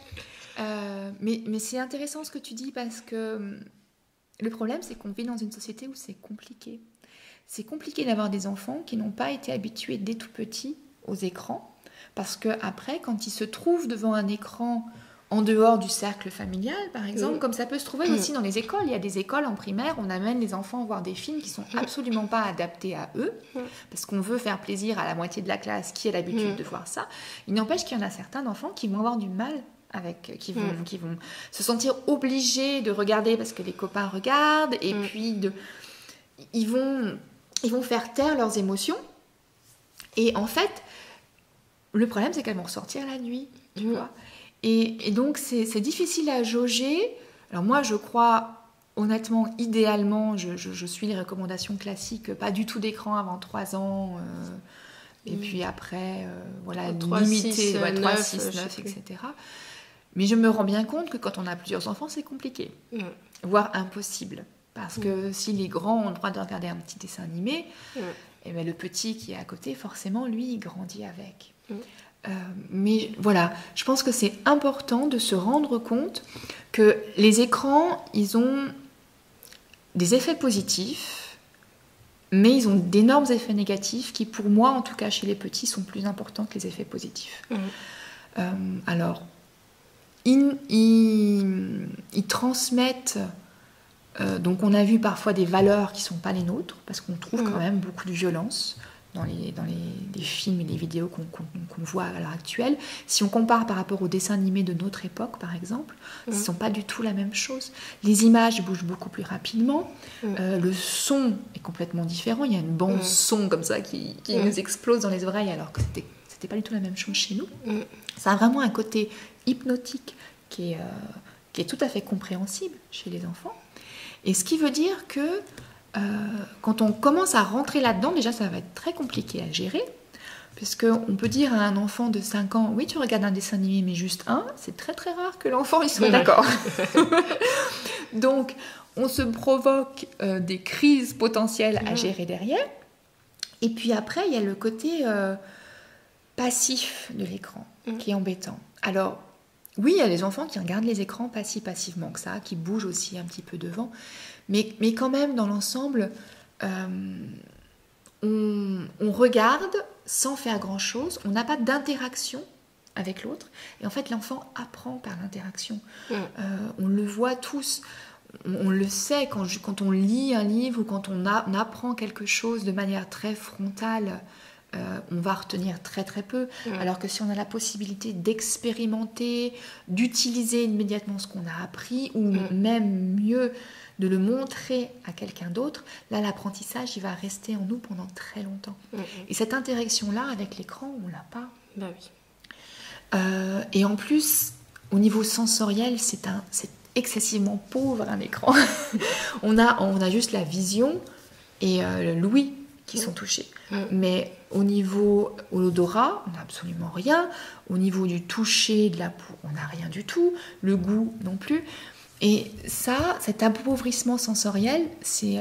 Mais c'est intéressant ce que tu dis parce que le problème, c'est qu'on vit dans une société où c'est compliqué. C'est compliqué d'avoir des enfants qui n'ont pas été habitués dès tout petits aux écrans. Parce qu'après, quand ils se trouvent devant un écran en dehors du cercle familial, par exemple, comme ça peut se trouver aussi dans les écoles. Il y a des écoles en primaire, on amène les enfants voir des films qui sont absolument pas adaptés à eux, parce qu'on veut faire plaisir à la moitié de la classe qui a l'habitude de voir ça. Il n'empêche qu'il y en a certains d'enfants qui vont avoir du mal avec, qui vont se sentir obligés de regarder parce que les copains regardent, et puis ils vont faire taire leurs émotions. Et en fait, le problème, c'est qu'elles vont ressortir la nuit, tu vois. Et donc, c'est difficile à jauger. Alors moi, je crois, honnêtement, idéalement, je suis les recommandations classiques, pas du tout d'écran avant 3 ans, et puis après, voilà, 3, limiter, 6, 3, 6, 9, etc. Mais je me rends bien compte que quand on a plusieurs enfants, c'est compliqué, voire impossible. Parce que si les grands ont le droit de regarder un petit dessin animé, et bien le petit qui est à côté, forcément, lui, il grandit avec. Mais voilà, je pense que c'est important de se rendre compte que les écrans, ils ont des effets positifs, mais ils ont d'énormes effets négatifs qui, pour moi, en tout cas chez les petits, sont plus importants que les effets positifs. Alors, ils transmettent... donc on a vu parfois des valeurs qui ne sont pas les nôtres, parce qu'on trouve quand même beaucoup de violence dans les films et les vidéos qu'on voit à l'heure actuelle. Si on compare par rapport aux dessins animés de notre époque, par exemple, ce ne sont pas du tout la même chose. Les images bougent beaucoup plus rapidement, le son est complètement différent, il y a une bande son comme ça qui nous explose dans les oreilles, alors que c'était pas du tout la même chose chez nous. Ça a vraiment un côté hypnotique qui est tout à fait compréhensible chez les enfants. Et ce qui veut dire que quand on commence à rentrer là-dedans, déjà ça va être très compliqué à gérer, puisqu'on peut dire à un enfant de 5 ans, oui tu regardes un dessin animé mais juste un, c'est très très rare que l'enfant il soit d'accord. Donc on se provoque des crises potentielles à gérer derrière. Et puis après il y a le côté passif de l'écran qui est embêtant. Alors oui, il y a des enfants qui regardent les écrans pas si passivement que ça, qui bougent aussi un petit peu devant. Mais quand même, dans l'ensemble, on regarde sans faire grand-chose. On n'a pas d'interaction avec l'autre. Et en fait, l'enfant apprend par l'interaction. On le voit tous. On le sait quand on lit un livre ou quand on apprend quelque chose de manière très frontale. On va retenir très très peu, alors que si on a la possibilité d'expérimenter, d'utiliser immédiatement ce qu'on a appris, ou même mieux, de le montrer à quelqu'un d'autre, là l'apprentissage il va rester en nous pendant très longtemps. Et cette interaction-là avec l'écran, on l'a pas. Bah oui. Et en plus, au niveau sensoriel, c'est excessivement pauvre un écran. on a juste la vision et l'ouïe qui sont touchés. Mais au niveau de l'odorat, on n'a absolument rien. Au niveau du toucher, de la peau, on n'a rien du tout. Le goût non plus. Et ça, cet appauvrissement sensoriel, c'est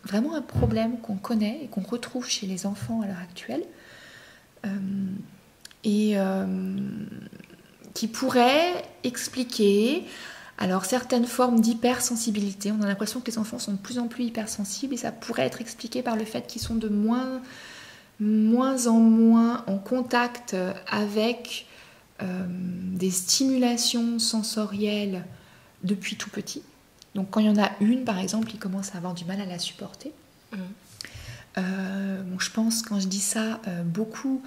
vraiment un problème qu'on connaît et qu'on retrouve chez les enfants à l'heure actuelle. Qui pourrait expliquer... Alors, certaines formes d'hypersensibilité, on a l'impression que les enfants sont de plus en plus hypersensibles et ça pourrait être expliqué par le fait qu'ils sont de moins en moins en contact avec des stimulations sensorielles depuis tout petit. Donc, quand il y en a une, par exemple, ils commencent à avoir du mal à la supporter. Je pense, quand je dis ça, beaucoup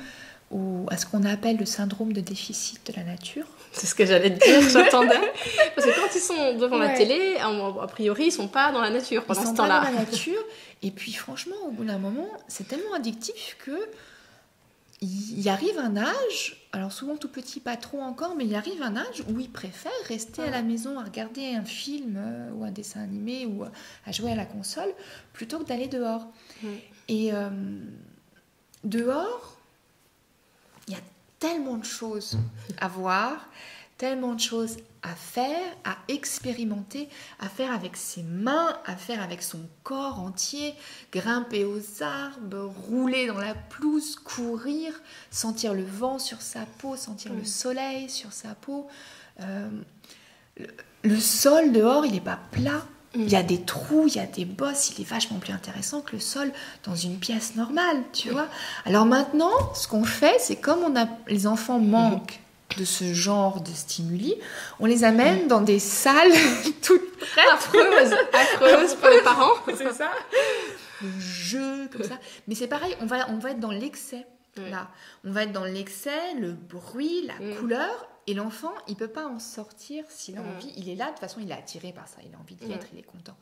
à ce qu'on appelle le syndrome de déficit de la nature. C'est ce que j'allais te dire, j'attendais. Parce que quand ils sont devant la télé, a priori, ils sont pas dans la nature pendant ce temps-là. Ils sont pas dans la nature. Et puis, franchement, au bout d'un moment, c'est tellement addictif que il arrive un âge, alors souvent tout petit, pas trop encore, mais il arrive un âge où ils préfèrent rester à la maison à regarder un film ou un dessin animé ou à jouer à la console plutôt que d'aller dehors. Et dehors, il y a tellement de choses à voir, tellement de choses à faire, à expérimenter, à faire avec ses mains, à faire avec son corps entier, grimper aux arbres, rouler dans la pelouse, courir, sentir le vent sur sa peau, sentir le soleil sur sa peau. Le sol dehors, il n'est pas plat. Il y a des trous, il y a des bosses, il est vachement plus intéressant que le sol dans une pièce normale, tu vois. Alors maintenant, ce qu'on fait, c'est comme les enfants manquent de ce genre de stimuli, on les amène dans des salles toutes affreuses pour les parents. C'est ça. Le jeu, comme ça. Mais c'est pareil, on va être dans l'excès. Là, on va être dans l'excès, le bruit, la couleur. Et l'enfant, il ne peut pas en sortir s'il a envie. Il est là, de toute façon, il est attiré par ça. Il a envie d'y être, il est content.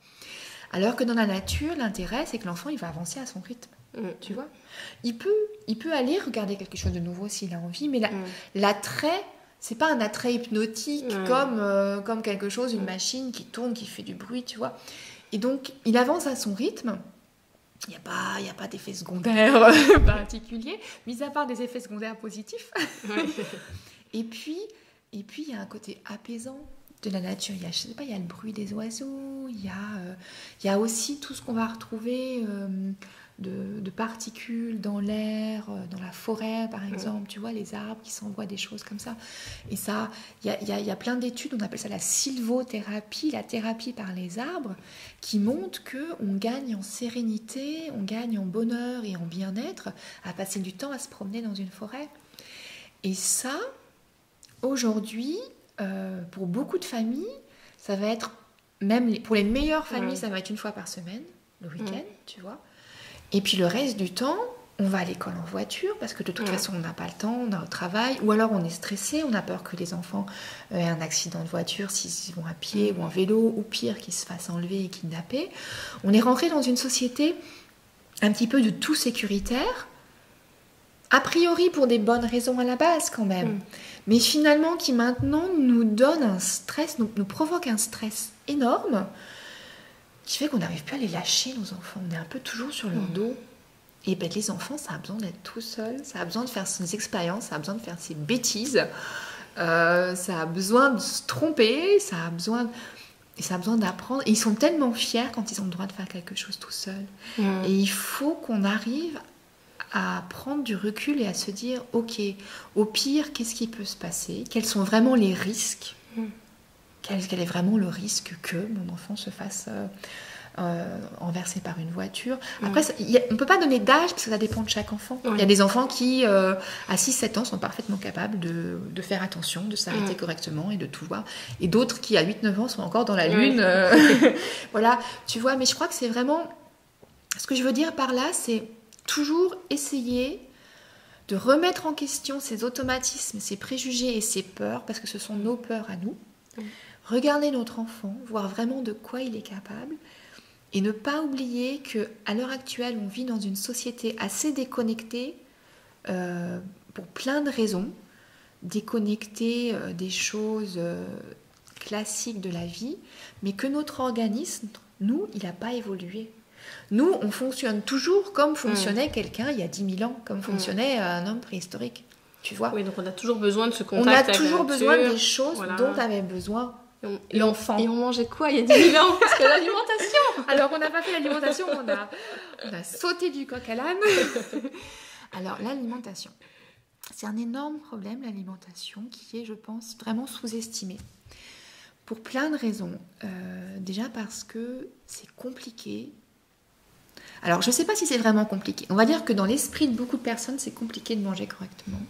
Alors que dans la nature, l'intérêt, c'est que l'enfant, il va avancer à son rythme. Tu vois, il peut aller regarder quelque chose de nouveau s'il a envie, mais l'attrait, c'est pas un attrait hypnotique comme quelque chose, une machine qui tourne, qui fait du bruit, tu vois. Et donc, il avance à son rythme. Il n'y a pas d'effet secondaire particulier, mis à part des effets secondaires positifs. Et puis, il y a un côté apaisant de la nature. Il y a le bruit des oiseaux, il y a aussi tout ce qu'on va retrouver de particules dans l'air, dans la forêt par exemple, tu vois, les arbres qui s'envoient des choses comme ça. Et ça, il y a plein d'études, on appelle ça la sylvothérapie, la thérapie par les arbres, qui montre qu'on gagne en sérénité, on gagne en bonheur et en bien-être à passer du temps à se promener dans une forêt. Et ça, aujourd'hui, pour beaucoup de familles, ça va être, même pour les meilleures familles, ça va être une fois par semaine, le week-end, tu vois. Et puis le reste du temps, on va à l'école en voiture, parce que de toute façon, on n'a pas le temps, on est au travail, ou alors on est stressé, on a peur que les enfants aient un accident de voiture s'ils vont à pied ou en vélo, ou pire, qu'ils se fassent enlever et kidnapper. On est rentré dans une société un petit peu de tout sécuritaire, a priori pour des bonnes raisons à la base quand même, mais finalement qui maintenant nous donne un stress, nous provoque un stress énorme, qui fait qu'on n'arrive plus à les lâcher, nos enfants. On est un peu toujours sur leur dos. Et ben, les enfants, ça a besoin d'être tout seul, ça a besoin de faire ses expériences, ça a besoin de faire ses bêtises, ça a besoin de se tromper, ça a besoin d'apprendre. Et ils sont tellement fiers quand ils ont le droit de faire quelque chose tout seul. Et il faut qu'on arrive à prendre du recul et à se dire, ok, au pire, qu'est-ce qui peut se passer? Quels sont vraiment les risques? Quel est vraiment le risque que mon enfant se fasse renversé par une voiture? Après, on ne peut pas donner d'âge parce que ça dépend de chaque enfant. Il y a des enfants qui, à 6-7 ans, sont parfaitement capables de faire attention, de s'arrêter correctement et de tout voir. Et d'autres qui, à 8-9 ans, sont encore dans la lune. Voilà, tu vois, mais je crois que c'est vraiment... Ce que je veux dire par là, c'est toujours essayer de remettre en question ces automatismes, ces préjugés et ces peurs, parce que ce sont nos peurs à nous. Regarder notre enfant, voir vraiment de quoi il est capable, et ne pas oublier qu'à l'heure actuelle, on vit dans une société assez déconnectée pour plein de raisons, déconnectée des choses classiques de la vie, mais que notre organisme, nous, il n'a pas évolué. Nous, on fonctionne toujours comme fonctionnait quelqu'un il y a 10 000 ans, comme fonctionnait un homme préhistorique. Tu vois ? Oui, donc on a toujours besoin de ce contact. On a toujours besoin des choses dont avait besoin l'enfant. Et on mangeait quoi il y a 10 000 ans? Parce que l'alimentation. Alors, on n'a pas fait l'alimentation, on a sauté du coq à l'âne. Alors, l'alimentation. C'est un énorme problème, l'alimentation, qui est, je pense, vraiment sous-estimé. Pour plein de raisons. Déjà parce que c'est compliqué. Alors, je ne sais pas si c'est vraiment compliqué. On va dire que dans l'esprit de beaucoup de personnes, c'est compliqué de manger correctement.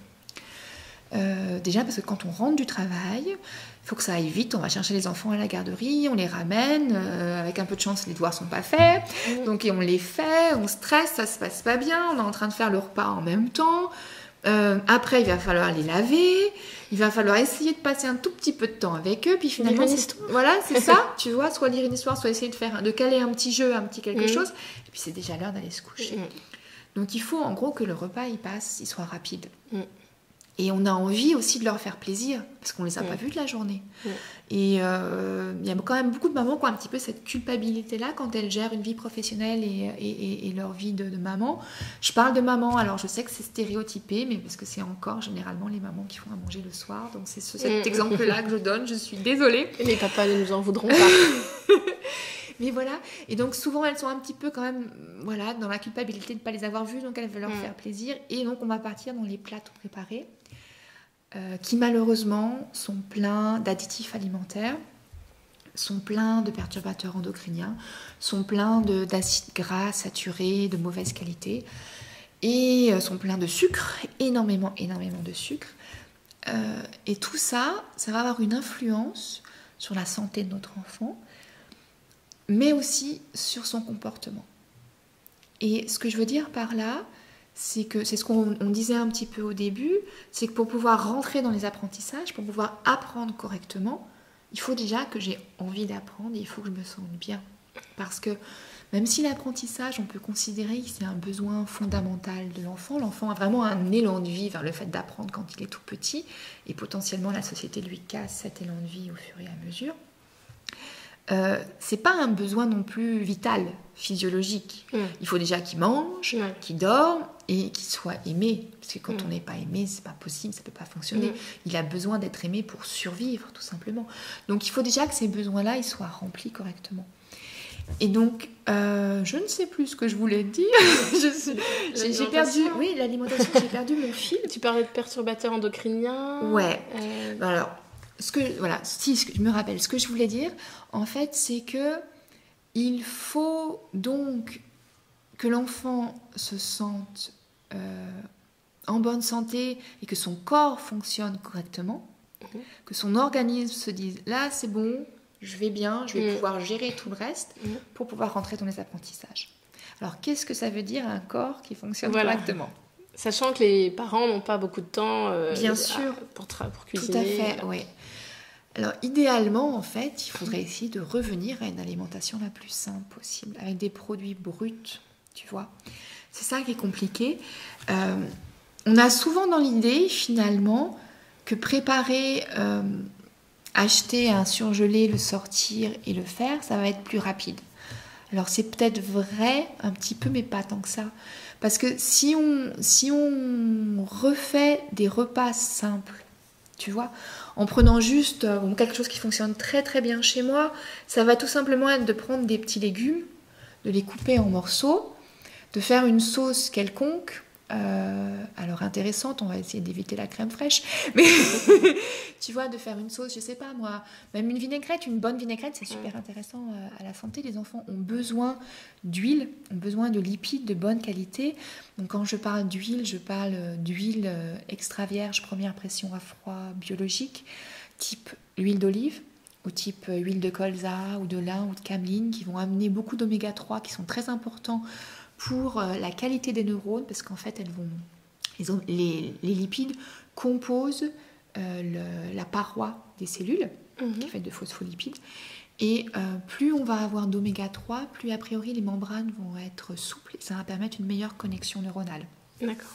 Déjà parce que quand on rentre du travail, il faut que ça aille vite, on va chercher les enfants à la garderie, on les ramène, avec un peu de chance les devoirs sont pas faits, donc on les fait, on stresse, ça se passe pas bien, on est en train de faire le repas en même temps, après il va falloir les laver, il va falloir essayer de passer un tout petit peu de temps avec eux, puis finalement voilà, c'est ça, tu vois, soit lire une histoire, soit essayer de caler un petit jeu, un petit quelque chose, et puis c'est déjà l'heure d'aller se coucher. Donc il faut en gros que le repas il soit rapide. Et on a envie aussi de leur faire plaisir, parce qu'on ne les a pas vus de la journée. Et il y a quand même beaucoup de mamans qui ont un petit peu cette culpabilité-là quand elles gèrent une vie professionnelle et leur vie de maman. Je parle de maman, alors je sais que c'est stéréotypé, mais parce que c'est encore généralement les mamans qui font à manger le soir. Donc c'est cet exemple-là que je donne, je suis désolée. Et les papas ne nous en voudront pas. Mais voilà, et donc souvent elles sont un petit peu quand même dans la culpabilité de ne pas les avoir vues, donc elles veulent leur faire plaisir. Et donc on va partir dans les plats tout préparés. Qui malheureusement sont pleins d'additifs alimentaires, sont pleins de perturbateurs endocriniens, sont pleins d'acides gras saturés de mauvaise qualité et sont pleins de sucre, énormément de sucre. Et tout ça, ça va avoir une influence sur la santé de notre enfant, mais aussi sur son comportement. Et ce que je veux dire par là, c'est que c'est ce qu'on disait un petit peu au début, c'est que pour pouvoir rentrer dans les apprentissages, pour pouvoir apprendre correctement, il faut déjà que j'ai envie d'apprendre et il faut que je me sente bien. Parce que même si l'apprentissage, on peut considérer que c'est un besoin fondamental de l'enfant, l'enfant a vraiment un élan de vie vers le fait d'apprendre quand il est tout petit, et potentiellement la société lui casse cet élan de vie au fur et à mesure. C'est pas un besoin non plus vital, physiologique. Il faut déjà qu'il mange, qu'il dorme et qu'il soit aimé. Parce que quand on n'est pas aimé, c'est pas possible, ça peut pas fonctionner. Il a besoin d'être aimé pour survivre, tout simplement. Donc il faut déjà que ces besoins-là ils soient remplis correctement. Et donc, je ne sais plus ce que je voulais dire. J'ai perdu. Oui, l'alimentation, j'ai perdu mon fil. Tu parlais de perturbateurs endocriniens. Ouais. Alors. Je me rappelle, ce que je voulais dire, en fait, c'est que il faut donc que l'enfant se sente en bonne santé et que son corps fonctionne correctement, que son organisme se dise là c'est bon, je vais bien, je vais pouvoir gérer tout le reste pour pouvoir rentrer dans les apprentissages. Alors qu'est-ce que ça veut dire un corps qui fonctionne correctement ? Sachant que les parents n'ont pas beaucoup de temps bien sûr. Pour cuisiner. Tout à fait, oui. Alors, idéalement, en fait, il faudrait essayer de revenir à une alimentation la plus simple possible, avec des produits bruts, tu vois. C'est ça qui est compliqué. On a souvent dans l'idée, finalement, que préparer, acheter un surgelé, le sortir et le faire, ça va être plus rapide. Alors, c'est peut-être vrai un petit peu, mais pas tant que ça. Parce que si on refait des repas simples, tu vois, en prenant juste quelque chose qui fonctionne très très bien chez moi, ça va tout simplement être de prendre des petits légumes, de les couper en morceaux, de faire une sauce quelconque, alors intéressante, on va essayer d'éviter la crème fraîche, mais tu vois, de faire une sauce, je sais pas moi, même une vinaigrette, une bonne vinaigrette, c'est super intéressant à la santé. Les enfants ont besoin d'huile, ont besoin de lipides de bonne qualité. Donc quand je parle d'huile, je parle d'huile extra vierge, première pression à froid, biologique, type huile d'olive, ou type huile de colza, ou de lin, ou de cameline, qui vont amener beaucoup d'oméga 3, qui sont très importants pour la qualité des neurones, parce qu'en fait, les lipides composent la paroi des cellules, qui est faite de phospholipides. Et plus on va avoir d'oméga 3, plus a priori les membranes vont être souples. Ça va permettre une meilleure connexion neuronale. D'accord.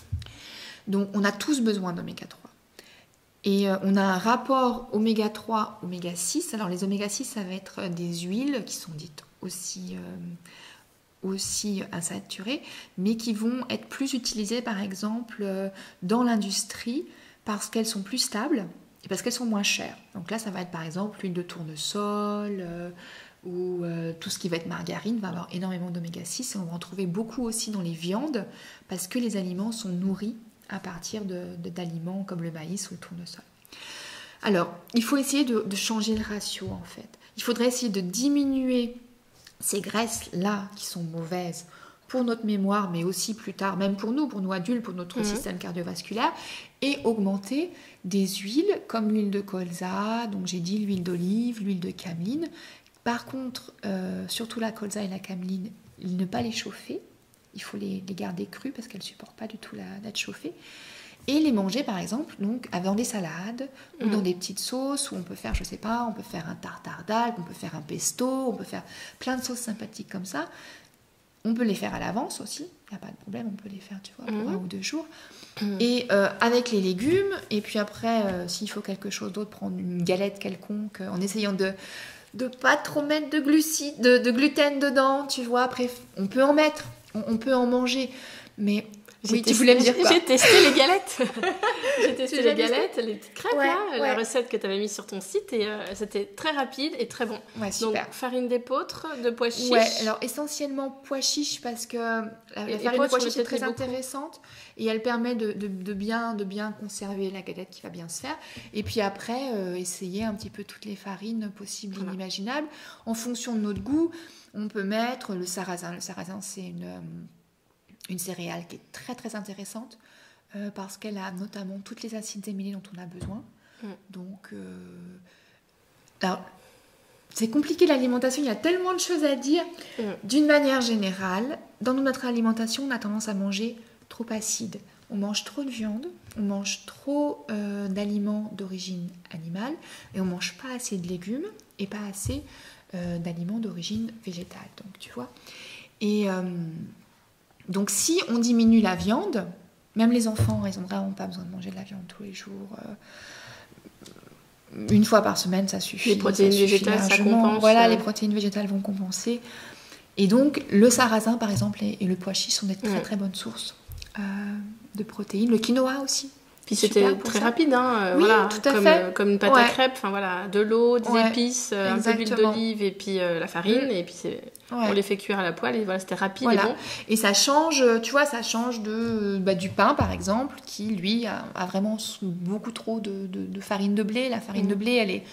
Donc on a tous besoin d'oméga 3. Et on a un rapport oméga 3, oméga 6. Alors les oméga 6, ça va être des huiles qui sont dites aussi insaturées, mais qui vont être plus utilisées par exemple dans l'industrie parce qu'elles sont plus stables et parce qu'elles sont moins chères. Donc là, ça va être par exemple l'huile de tournesol ou tout ce qui va être margarine va avoir énormément d'oméga 6 et on va en trouver beaucoup aussi dans les viandes parce que les aliments sont nourris à partir d'aliments comme le maïs ou le tournesol. Alors, il faut essayer de changer le ratio en fait. Il faudrait essayer de diminuer ces graisses-là qui sont mauvaises pour notre mémoire, mais aussi plus tard, même pour nous adultes, pour notre système cardiovasculaire, et augmenter des huiles comme l'huile de colza, donc j'ai dit l'huile d'olive, l'huile de cameline. Par contre, surtout la colza et la cameline, ne pas les chauffer, il faut les garder crues parce qu'elles ne supportent pas du tout d'être chauffées. Et les manger par exemple donc dans des salades ou dans des petites sauces où on peut faire, je sais pas, on peut faire un tartare d'algues, on peut faire un pesto, on peut faire plein de sauces sympathiques comme ça. On peut les faire à l'avance aussi, il n'y a pas de problème, on peut les faire, tu vois, pour 1 ou 2 jours. Et avec les légumes, et puis après, s'il faut quelque chose d'autre, prendre une galette quelconque, en essayant de pas trop mettre de glucides, de gluten dedans, tu vois. Après, on peut en mettre, on peut en manger, mais... Oui, tu voulais me dire quoi? J'ai testé les galettes. J'ai testé les galettes, les petites crêpes, la recette que tu avais mise sur ton site, et c'était très rapide et très bon. Ouais, super. Donc, farine d'épeautre, de pois chiches. Ouais, alors essentiellement pois chiches, parce que la farine de pois chiches est très intéressante et elle permet de bien conserver la galette qui va bien se faire. Et puis après, essayer un petit peu toutes les farines possibles et inimaginables. En fonction de notre goût, on peut mettre le sarrasin. Le sarrasin, c'est une céréale qui est très très intéressante parce qu'elle a notamment toutes les acides aminés dont on a besoin. Donc, alors, c'est compliqué l'alimentation, il y a tellement de choses à dire. D'une manière générale, dans notre alimentation, on a tendance à manger trop acide. On mange trop de viande, on mange trop d'aliments d'origine animale et on mange pas assez de légumes et pas assez d'aliments d'origine végétale. Donc, tu vois. Et... donc si on diminue la viande, même les enfants, ils n'ont vraiment pas besoin de manger de la viande tous les jours. 1 fois par semaine, ça suffit. Les protéines végétales, ça compense. Voilà, les protéines végétales vont compenser. Et donc, le sarrasin, par exemple, et le pois chiche sont des très très bonnes sources de protéines. Le quinoa aussi. Puis c'était très rapide, hein, oui, voilà, tout à fait. Comme une pâte à crêpes, enfin voilà, de l'eau, des épices, un peu d'huile d'olive et puis la farine, et puis on les fait cuire à la poêle, et voilà, c'était rapide et bon. Et ça change, tu vois, ça change du pain par exemple, qui lui a vraiment beaucoup trop de farine de blé. La farine de blé, elle est,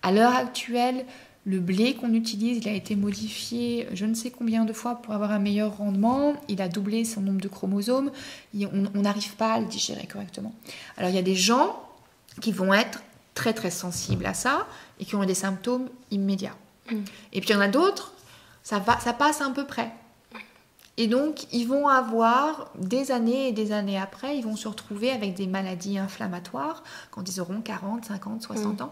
à l'heure actuelle, le blé qu'on utilise, il a été modifié je ne sais combien de fois pour avoir un meilleur rendement. Il a doublé son nombre de chromosomes. On n'arrive pas à le digérer correctement. Alors, il y a des gens qui vont être très, très sensibles à ça et qui ont des symptômes immédiats. Et puis, il y en a d'autres, ça passe à peu près. Et donc, ils vont avoir des années et des années après, ils vont se retrouver avec des maladies inflammatoires quand ils auront 40, 50, 60 ans.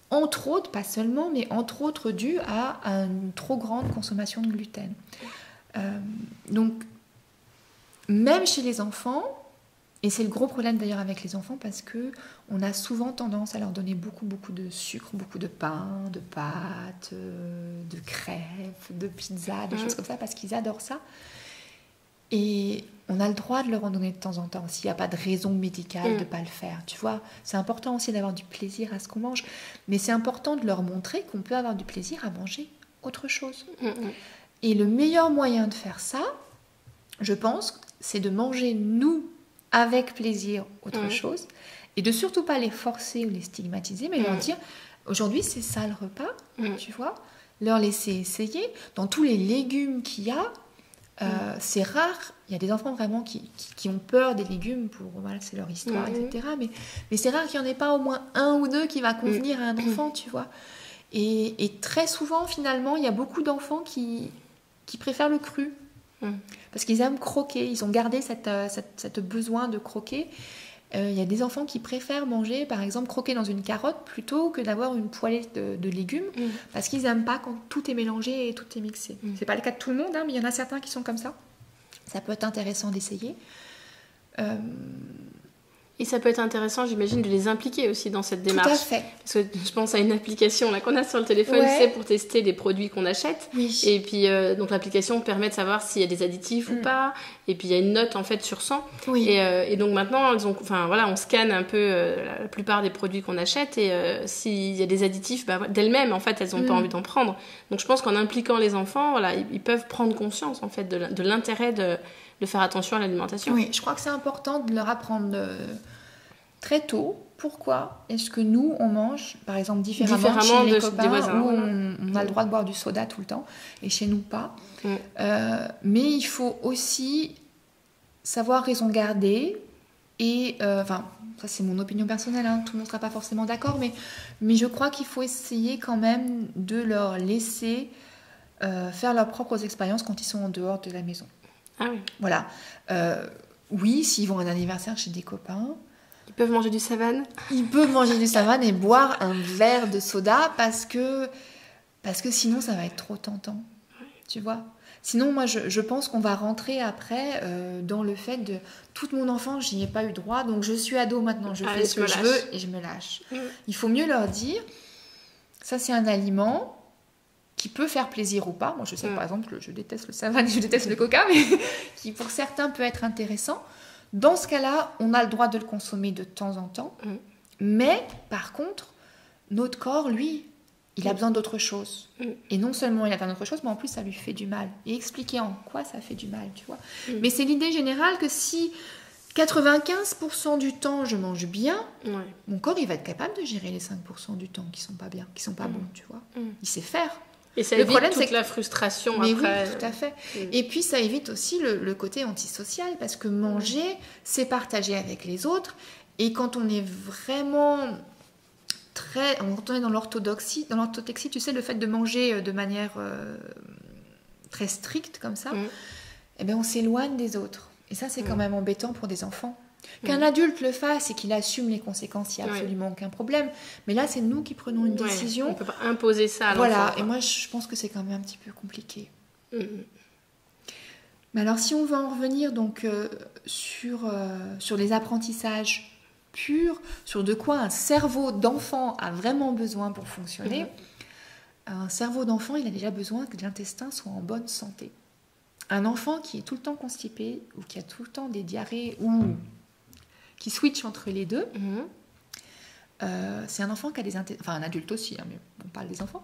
Entre autres, pas seulement, mais entre autres dû à une trop grande consommation de gluten. Donc, même chez les enfants, et c'est le gros problème d'ailleurs avec les enfants, parce qu'on a souvent tendance à leur donner beaucoup de sucre, beaucoup de pain, de pâtes, de crêpes, de pizza, de choses comme ça, parce qu'ils adorent ça. Et on a le droit de leur en donner de temps en temps, s'il n'y a pas de raison médicale de ne pas le faire. Tu vois, c'est important aussi d'avoir du plaisir à ce qu'on mange, mais c'est important de leur montrer qu'on peut avoir du plaisir à manger autre chose. Et le meilleur moyen de faire ça, je pense, c'est de manger, nous, avec plaisir, autre chose, et de surtout pas les forcer ou les stigmatiser, mais leur dire, aujourd'hui, c'est ça le repas, tu vois, leur laisser essayer. Dans tous les légumes qu'il y a, c'est rare, il y a des enfants vraiment qui ont peur des légumes, voilà, c'est leur histoire, etc. Mais c'est rare qu'il n'y en ait pas au moins 1 ou 2 qui va convenir à un enfant, tu vois. Et très souvent, finalement, il y a beaucoup d'enfants qui préfèrent le cru. Parce qu'ils aiment croquer, ils ont gardé cette besoin de croquer. Il y a des enfants qui préfèrent manger, par exemple, croquer dans une carotte plutôt que d'avoir une poêlée de légumes, parce qu'ils n'aiment pas quand tout est mélangé et tout est mixé. C'est pas le cas de tout le monde, hein, mais il y en a certains qui sont comme ça. Ça peut être intéressant d'essayer. Et ça peut être intéressant, j'imagine, de les impliquer aussi dans cette démarche. Tout à fait. Parce que je pense à une application là, qu'on a sur le téléphone, c'est pour tester les produits qu'on achète. Oui. Et puis, donc l'application permet de savoir s'il y a des additifs ou pas. Et puis, il y a une note, en fait, sur 100. Oui. Et donc, maintenant, on scanne un peu la plupart des produits qu'on achète. Et s'il y a des additifs, d'elles-mêmes, en fait, elles n'ont pas envie d'en prendre. Donc, je pense qu'en impliquant les enfants, voilà, ils peuvent prendre conscience, en fait, de l'intérêt de faire attention à l'alimentation. Oui, je crois que c'est important de leur apprendre très tôt pourquoi est-ce que nous, on mange, par exemple, différemment chez les copains, des voisins, où on a le droit de boire du soda tout le temps, et chez nous pas. Mais il faut aussi savoir raison garder, et ça c'est mon opinion personnelle, hein, tout le monde ne sera pas forcément d'accord, mais je crois qu'il faut essayer quand même de leur laisser faire leurs propres expériences quand ils sont en dehors de la maison. Ah oui. Voilà. Oui, s'ils vont à un anniversaire chez des copains, ils peuvent manger du Savane. Ils peuvent manger du Savane et boire un verre de soda parce que sinon ça va être trop tentant. Tu vois. Sinon, moi, je pense qu'on va rentrer après dans le fait de toute mon enfance, j'y ai pas eu droit, donc je suis ado maintenant, je fais ce que je veux et je me lâche. Il faut mieux leur dire, ça c'est un aliment qui peut faire plaisir ou pas. Moi, je sais que par exemple, je déteste le savane, je déteste le coca, mais qui pour certains peut être intéressant. Dans ce cas-là, on a le droit de le consommer de temps en temps, mais par contre, notre corps, lui, il a besoin d'autre chose. Et non seulement il a besoin d'autre chose, mais en plus ça lui fait du mal. Et expliquer en quoi ça fait du mal, tu vois. Mais c'est l'idée générale que si 95% du temps je mange bien, mon corps il va être capable de gérer les 5% du temps qui sont pas bien, qui sont pas bons, tu vois. Il sait faire. Et ça évite toute la frustration mais après. Oui, tout à fait. Et puis ça évite aussi le côté antisocial, parce que manger, c'est partager avec les autres. Et quand on est vraiment... quand on est dans l'orthodoxie, tu sais, le fait de manger de manière très stricte comme ça, eh bien, on s'éloigne des autres. Et ça, c'est quand même embêtant pour des enfants. Qu'un adulte le fasse et qu'il assume les conséquences, il n'y a absolument aucun problème. Mais là, c'est nous qui prenons une décision. On ne peut pas imposer ça à l'enfant. Voilà, et moi, je pense que c'est quand même un petit peu compliqué. Mais alors, si on veut en revenir donc, sur les apprentissages pur, sur de quoi un cerveau d'enfant a vraiment besoin pour fonctionner. Un cerveau d'enfant, il a déjà besoin que l'intestin soit en bonne santé. Un enfant qui est tout le temps constipé, ou qui a tout le temps des diarrhées, ou qui switch entre les deux, c'est un enfant qui a des intestins... Enfin, un adulte aussi, hein, mais on parle des enfants.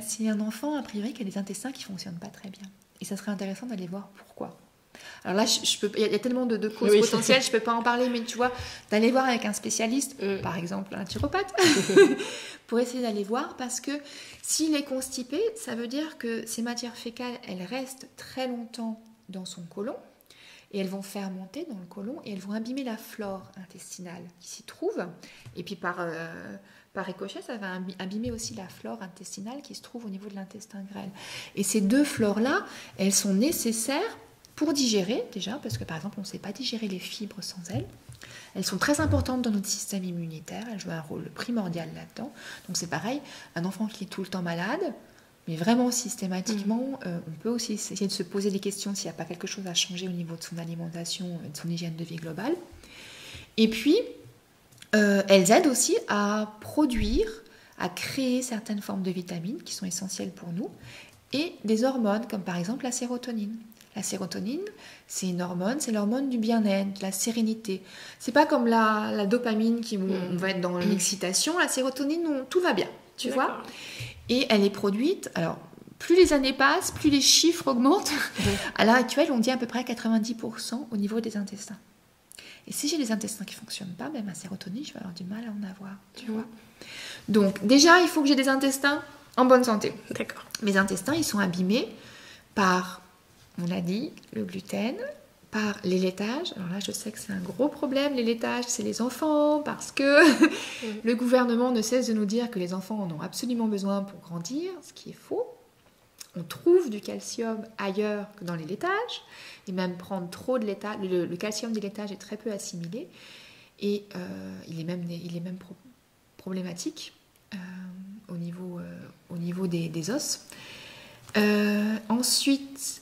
C'est un enfant, a priori, qui a des intestins qui ne fonctionnent pas très bien. Et ça serait intéressant d'aller voir pourquoi. Alors là, il y a tellement de causes potentielles, je ne peux pas en parler, mais tu vois, d'aller voir avec un spécialiste, par exemple un naturopathe, pour essayer d'aller voir, parce que s'il est constipé, ça veut dire que ces matières fécales, elles restent très longtemps dans son côlon, et elles vont fermenter dans le côlon, et elles vont abîmer la flore intestinale qui s'y trouve, et puis par ricochet, ça va abîmer aussi la flore intestinale qui se trouve au niveau de l'intestin grêle. Et ces deux flores-là, elles sont nécessaires pour digérer, déjà, parce que par exemple, on ne sait pas digérer les fibres sans elles. Elles sont très importantes dans notre système immunitaire, elles jouent un rôle primordial là-dedans. Donc c'est pareil, un enfant qui est tout le temps malade, mais vraiment systématiquement, on peut aussi essayer de se poser des questions s'il n'y a pas quelque chose à changer au niveau de son alimentation, de son hygiène de vie globale. Et puis, elles aident aussi à produire, à créer certaines formes de vitamines qui sont essentielles pour nous, et des hormones, comme par exemple la sérotonine. La sérotonine, c'est une hormone, c'est l'hormone du bien-être, de la sérénité. C'est pas comme la dopamine qui on va être dans l'excitation. La sérotonine, tout va bien, tu vois. Et elle est produite, alors plus les années passent, plus les chiffres augmentent. À l'heure actuelle, on dit à peu près 90% au niveau des intestins. Et si j'ai les intestins qui ne fonctionnent pas, ben ma sérotonine, je vais avoir du mal à en avoir, tu vois. Donc déjà, il faut que j'ai des intestins en bonne santé. D'accord. Mes intestins, ils sont abîmés par... On a dit le gluten, par les laitages. Alors là, je sais que c'est un gros problème, les laitages, c'est les enfants, parce que le gouvernement ne cesse de nous dire que les enfants en ont absolument besoin pour grandir, ce qui est faux. On trouve du calcium ailleurs que dans les laitages, et même prendre trop de laitage, le calcium des laitages est très peu assimilé, et il est même problématique au niveau des os. Ensuite...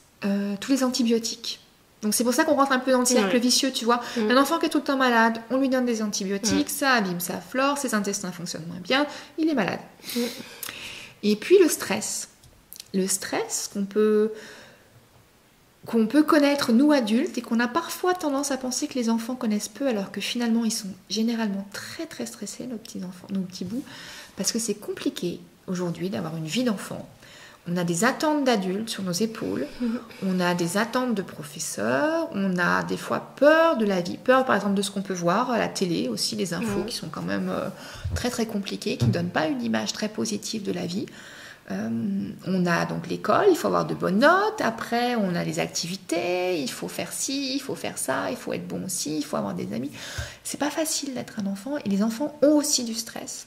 tous les antibiotiques. Donc c'est pour ça qu'on rentre un peu dans le cercle vicieux, tu vois. Un enfant qui est tout le temps malade, on lui donne des antibiotiques, ça abîme sa flore, ses intestins fonctionnent moins bien, il est malade. Et puis le stress. Le stress qu'on peut connaître nous adultes et qu'on a parfois tendance à penser que les enfants connaissent peu, alors que finalement ils sont généralement très très stressés, nos petits bouts, parce que c'est compliqué aujourd'hui d'avoir une vie d'enfant. On a des attentes d'adultes sur nos épaules, on a des attentes de professeurs, on a des fois peur de la vie, peur par exemple de ce qu'on peut voir à la télé, aussi les infos qui sont quand même très très compliquées, qui ne donnent pas une image très positive de la vie. On a donc l'école, il faut avoir de bonnes notes, après on a les activités, il faut faire ci, il faut faire ça, il faut être bon aussi, il faut avoir des amis. C'est pas facile d'être un enfant, et les enfants ont aussi du stress.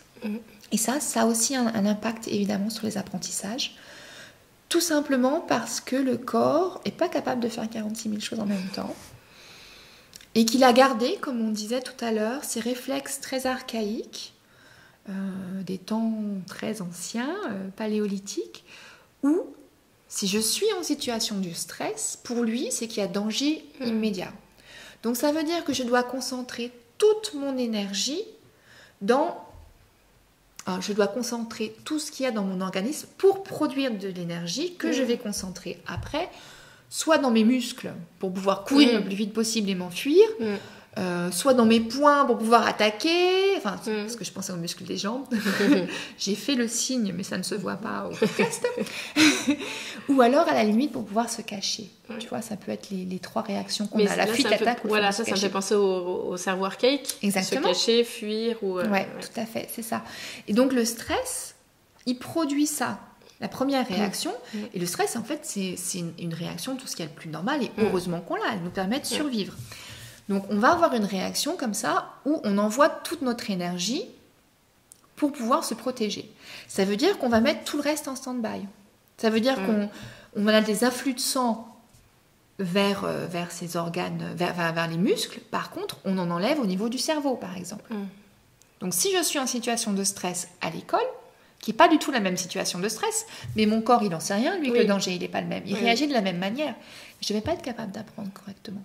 Et ça a aussi un impact évidemment sur les apprentissages. Tout simplement parce que le corps n'est pas capable de faire 46 000 choses en même temps. Et qu'il a gardé, comme on disait tout à l'heure, ces réflexes très archaïques, des temps très anciens, paléolithiques, où Si je suis en situation de stress, pour lui, c'est qu'il y a danger immédiat. Donc ça veut dire que je dois concentrer toute mon énergie je dois concentrer tout ce qu'il y a dans mon organisme pour produire de l'énergie que je vais concentrer après, soit dans mes muscles pour pouvoir courir le plus vite possible et m'enfuir, soit dans mes poings pour pouvoir attaquer, parce que je pensais aux muscles des jambes. J'ai fait le signe, mais ça ne se voit pas au podcast. Ou alors, à la limite, pour pouvoir se cacher. Tu vois, ça peut être les 3 réactions qu'on a. La fuite, l'attaque ou le Voilà, ça me fait penser au cerveau archaïque. Exactement. Se cacher, fuir. Ouais, tout à fait, c'est ça. Et donc, le stress, il produit ça. La première réaction, et le stress, en fait, c'est une réaction, tout ce qui est le plus normal, et heureusement qu'on l'a, elle nous permet de survivre. Donc, on va avoir une réaction comme ça, où on envoie toute notre énergie pour pouvoir se protéger. Ça veut dire qu'on va mettre tout le reste en stand-by. Ça veut dire qu'on a des afflux de sang vers ces organes, vers les muscles. Par contre, on en enlève au niveau du cerveau, par exemple. Donc, si je suis en situation de stress à l'école, qui n'est pas du tout la même situation de stress, mais mon corps, il n'en sait rien, lui, que le danger, il n'est pas le même. Il réagit de la même manière. Je ne vais pas être capable d'apprendre correctement.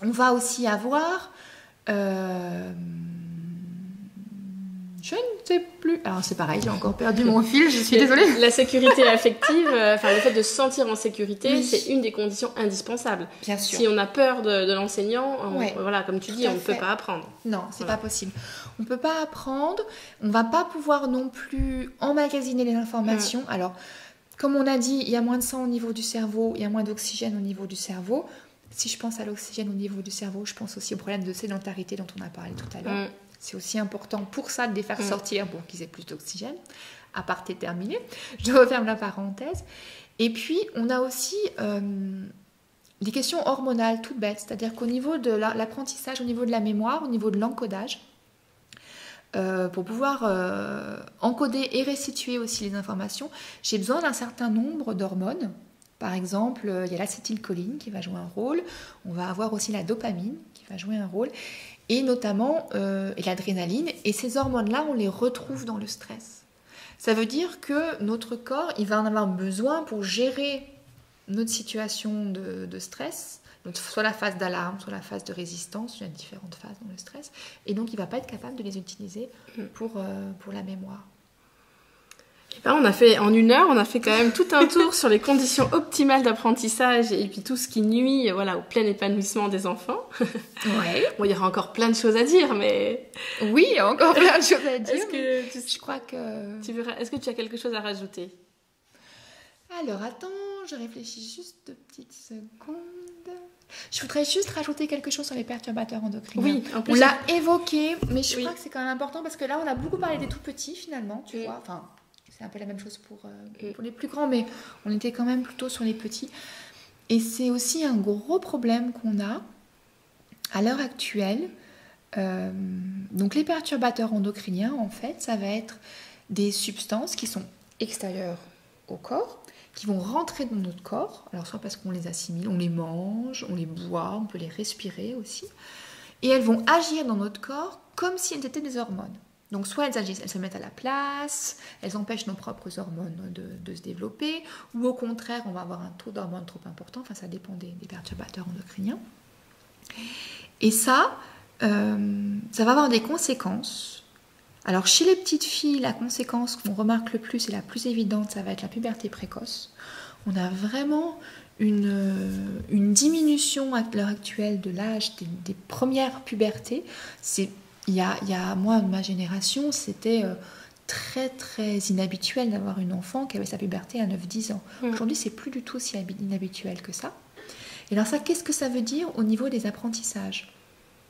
On va aussi avoir... je ne sais plus. Alors, c'est pareil, j'ai encore perdu mon fil, je suis désolée. La sécurité affective, le fait de se sentir en sécurité, c'est une des conditions indispensables. Bien sûr. Si on a peur de l'enseignant, voilà, comme tu dis, on ne peut pas apprendre. Non, c'est pas possible. On ne peut pas apprendre, on ne va pas pouvoir non plus emmagasiner les informations. Alors, comme on a dit, il y a moins de sang au niveau du cerveau, il y a moins d'oxygène au niveau du cerveau. Si je pense à l'oxygène au niveau du cerveau, je pense aussi au problème de sédentarité dont on a parlé tout à l'heure. C'est aussi important pour ça de les faire sortir pour qu'ils aient plus d'oxygène. Aparté terminé. Je referme la parenthèse. Et puis, on a aussi des questions hormonales toutes bêtes. C'est-à-dire qu'au niveau de l'apprentissage, au niveau de la mémoire, au niveau de l'encodage, pour pouvoir encoder et restituer aussi les informations, j'ai besoin d'un certain nombre d'hormones. Par exemple, il y a l'acétylcholine qui va jouer un rôle. On va avoir aussi la dopamine qui va jouer un rôle. Et notamment et l'adrénaline. Et ces hormones-là, on les retrouve dans le stress. Ça veut dire que notre corps, il va en avoir besoin pour gérer notre situation de stress. Donc, soit la phase d'alarme, soit la phase de résistance. Il y a différentes phases dans le stress. Et donc, il ne va pas être capable de les utiliser pour la mémoire. En 1 heure, on a fait quand même tout un tour sur les conditions optimales d'apprentissage et puis tout ce qui nuit au plein épanouissement des enfants. Ouais. Bon, il y aura encore plein de choses à dire, mais... Oui, il y a encore plein de choses à dire. Je crois que... Est-ce que tu as quelque chose à rajouter? Alors, attends, je réfléchis juste 2 petites secondes. Je voudrais juste rajouter quelque chose sur les perturbateurs endocriniens. Oui, en plus... On l'a évoqué, mais je crois que c'est quand même important parce que là, on a beaucoup parlé des tout petits, finalement, tu vois. Enfin... C'est un peu la même chose pour les plus grands, mais on était quand même plutôt sur les petits. Et c'est aussi un gros problème qu'on a à l'heure actuelle. Donc les perturbateurs endocriniens, en fait, ça va être des substances qui sont extérieures au corps, qui vont rentrer dans notre corps, alors soit parce qu'on les assimile, on les mange, on les boit, on peut les respirer aussi, et elles vont agir dans notre corps comme si elles étaient des hormones. Donc soit elles agissent, elles se mettent à la place, elles empêchent nos propres hormones de se développer, ou au contraire, on va avoir un taux d'hormones trop important, enfin ça dépend des perturbateurs endocriniens. Et ça va avoir des conséquences. Alors chez les petites filles, la conséquence qu'on remarque le plus et la plus évidente, ça va être la puberté précoce. On a vraiment une diminution à l'heure actuelle de l'âge des premières pubertés. Moi, de ma génération, c'était très très inhabituel d'avoir une enfant qui avait sa puberté à 9-10 ans. Aujourd'hui, c'est plus du tout si inhabituel que ça. Et alors ça, qu'est-ce que ça veut dire au niveau des apprentissages?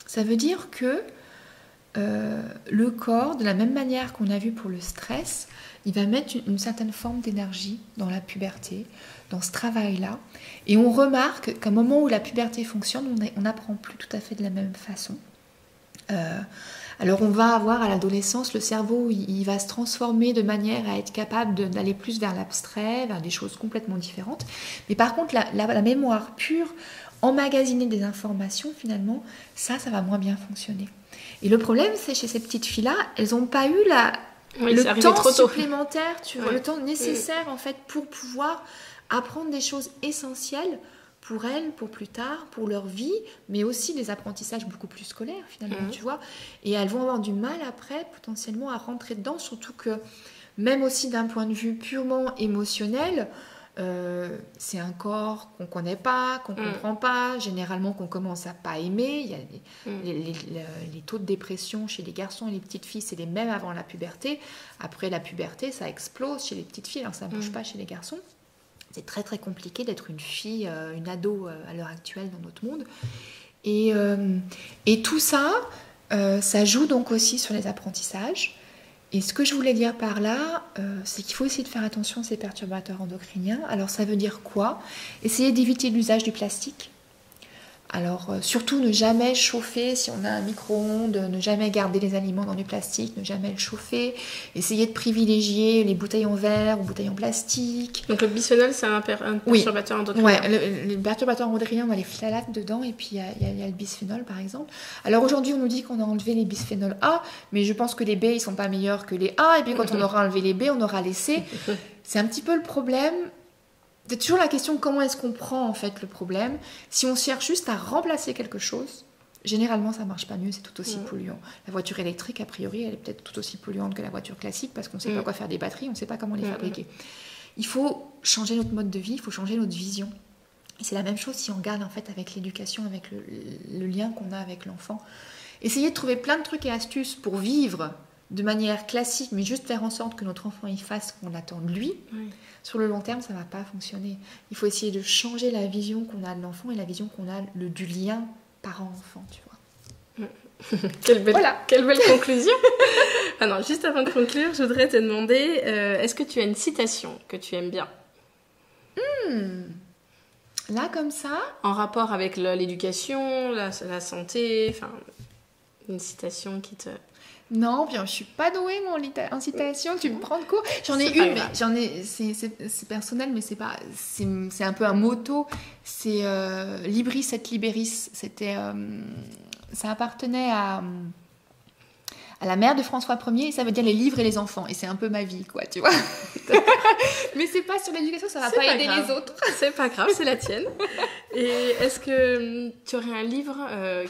Ça veut dire que le corps, de la même manière qu'on a vu pour le stress, il va mettre une certaine forme d'énergie dans la puberté, dans ce travail-là. Et on remarque qu'à un moment où la puberté fonctionne, on n'apprend plus tout à fait de la même façon. Alors on va avoir à l'adolescence, le cerveau il va se transformer de manière à être capable d'aller plus vers l'abstrait, vers des choses complètement différentes. Mais par contre la mémoire pure, emmagasiner des informations finalement, ça va moins bien fonctionner. Et le problème c'est chez ces petites filles-là, elles n'ont pas eu le temps supplémentaire, le temps nécessaire en fait pour pouvoir apprendre des choses essentielles pour elles, pour plus tard, pour leur vie, mais aussi des apprentissages beaucoup plus scolaires finalement, tu vois. Et elles vont avoir du mal après, potentiellement, à rentrer dedans, surtout que même aussi d'un point de vue purement émotionnel, c'est un corps qu'on ne connaît pas, qu'on ne comprend pas, généralement qu'on commence à pas aimer. Il y a les taux de dépression chez les garçons et les petites filles, c'est les mêmes avant la puberté. Après la puberté, ça explose chez les petites filles, alors ça ne bouge pas chez les garçons. C'est très très compliqué d'être une fille, une ado à l'heure actuelle dans notre monde. Et tout ça, ça joue donc aussi sur les apprentissages. Et ce que je voulais dire par là, c'est qu'il faut essayer de faire attention à ces perturbateurs endocriniens. Alors ça veut dire quoi ? Essayer d'éviter l'usage du plastique. Alors surtout ne jamais chauffer si on a un micro-ondes, ne jamais garder les aliments dans du plastique, ne jamais le chauffer. Essayer de privilégier les bouteilles en verre ou bouteilles en plastique. Donc le bisphénol, c'est un perturbateur endocrinien. Ouais, le perturbateur endocrinien, on a les phtalates dedans et puis il y a le bisphénol par exemple. Alors aujourd'hui on nous dit qu'on a enlevé les bisphénols A, mais je pense que les B ils sont pas meilleurs que les A, et puis quand on aura enlevé les B, on aura les C. C'est un petit peu le problème. C'est toujours la question de comment est-ce qu'on prend en fait le problème. Si on cherche juste à remplacer quelque chose, généralement ça marche pas mieux, c'est tout aussi polluant. La voiture électrique, a priori, elle est peut-être tout aussi polluante que la voiture classique parce qu'on ne sait pas quoi faire des batteries, on ne sait pas comment les fabriquer. Il faut changer notre mode de vie, il faut changer notre vision. Et c'est la même chose si on regarde en fait avec l'éducation, avec le lien qu'on a avec l'enfant. Essayez de trouver plein de trucs et astuces pour vivre de manière classique, mais juste faire en sorte que notre enfant y fasse ce qu'on attend de lui. Sur le long terme, ça ne va pas fonctionner. Il faut essayer de changer la vision qu'on a de l'enfant et la vision qu'on a du lien parent-enfant, tu vois. Quelle belle conclusion. Ah non, juste avant de conclure, je voudrais te demander, est-ce que tu as une citation que tu aimes bien ? Là, comme ça ? En rapport avec l'éducation, la santé, enfin, une citation qui te... Non, bien, je suis pas douée en citation. Tu me prends de court. J'en ai une, mais c'est personnel, mais c'est un peu un motto. C'est Libris et Liberis. Ça appartenait à la mère de François Ier, et ça veut dire les livres et les enfants. Et c'est un peu ma vie, quoi, tu vois. Mais c'est pas sur l'éducation, ça va pas aider les autres. C'est pas grave, c'est la tienne. Et est-ce que tu aurais un livre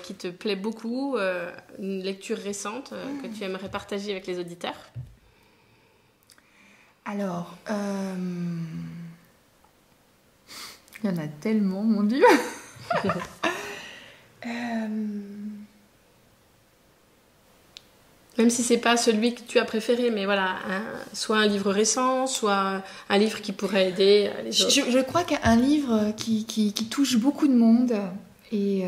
qui te plaît beaucoup, une lecture récente que tu aimerais partager avec les auditeurs ? Alors, il y en a tellement, mon Dieu. Même si c'est pas celui que tu as préféré, mais voilà, soit un livre récent, soit un livre qui pourrait aider les autres. Je crois qu'un livre qui touche beaucoup de monde et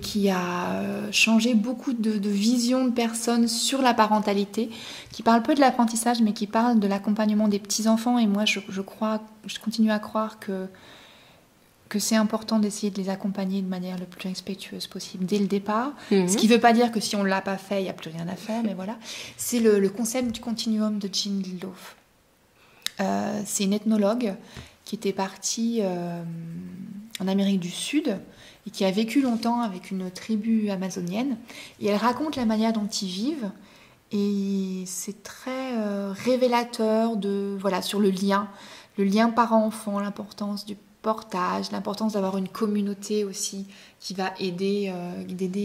qui a changé beaucoup de visions de personnes sur la parentalité, qui parle peu de l'apprentissage, mais qui parle de l'accompagnement des petits-enfants. Et moi, je continue à croire que c'est important d'essayer de les accompagner de manière le plus respectueuse possible dès le départ. Ce qui ne veut pas dire que si on ne l'a pas fait, il n'y a plus rien à faire, mais voilà. C'est le concept du continuum de Jean Lilloff. C'est une ethnologue qui était partie en Amérique du Sud et qui a vécu longtemps avec une tribu amazonienne. Et elle raconte la manière dont ils vivent. Et c'est très révélateur sur le lien parent-enfant, l'importance du portage, l'importance d'avoir une communauté aussi qui va aider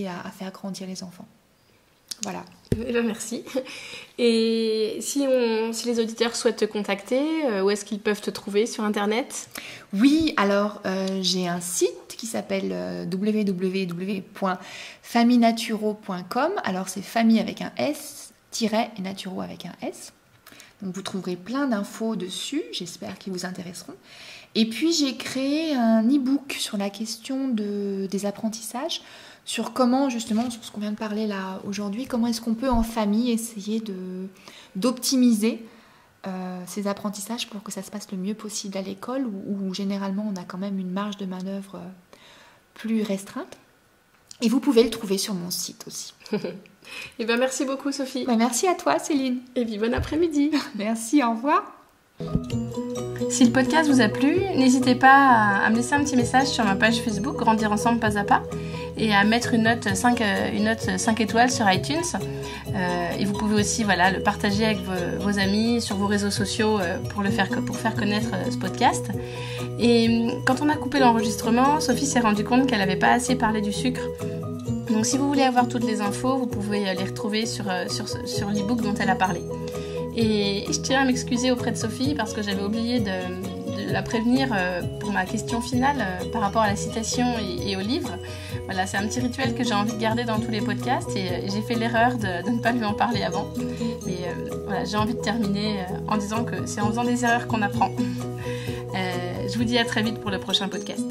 à faire grandir les enfants. Voilà. Merci. Et si les auditeurs souhaitent te contacter, où est-ce qu'ils peuvent te trouver sur Internet ? Oui, alors j'ai un site qui s'appelle www.famillenaturo.com. Alors c'est famille avec un S, et naturo avec un S. Donc vous trouverez plein d'infos dessus, j'espère qu'ils vous intéresseront. Et puis j'ai créé un e-book sur la question des apprentissages, sur comment justement, sur ce qu'on vient de parler là aujourd'hui, comment est-ce qu'on peut en famille essayer d'optimiser ces apprentissages pour que ça se passe le mieux possible à l'école, où généralement on a quand même une marge de manœuvre plus restreinte. Et vous pouvez le trouver sur mon site aussi. Et ben merci beaucoup Sophie. Merci à toi Céline. Et puis bon après-midi. Merci, au revoir. Si le podcast vous a plu, n'hésitez pas à me laisser un petit message sur ma page Facebook Grandir ensemble pas à pas et à mettre une note 5 étoiles sur iTunes. Et vous pouvez aussi le partager avec vos amis sur vos réseaux sociaux pour faire connaître ce podcast. Et quand on a coupé l'enregistrement, Sophie s'est rendue compte qu'elle n'avait pas assez parlé du sucre. Donc si vous voulez avoir toutes les infos, vous pouvez les retrouver sur l'e-book dont elle a parlé. Et je tiens à m'excuser auprès de Sophie parce que j'avais oublié de la prévenir pour ma question finale par rapport à la citation et au livre. Voilà, c'est un petit rituel que j'ai envie de garder dans tous les podcasts et j'ai fait l'erreur de ne pas lui en parler avant. Mais j'ai envie de terminer en disant que c'est en faisant des erreurs qu'on apprend. Je vous dis à très vite pour le prochain podcast.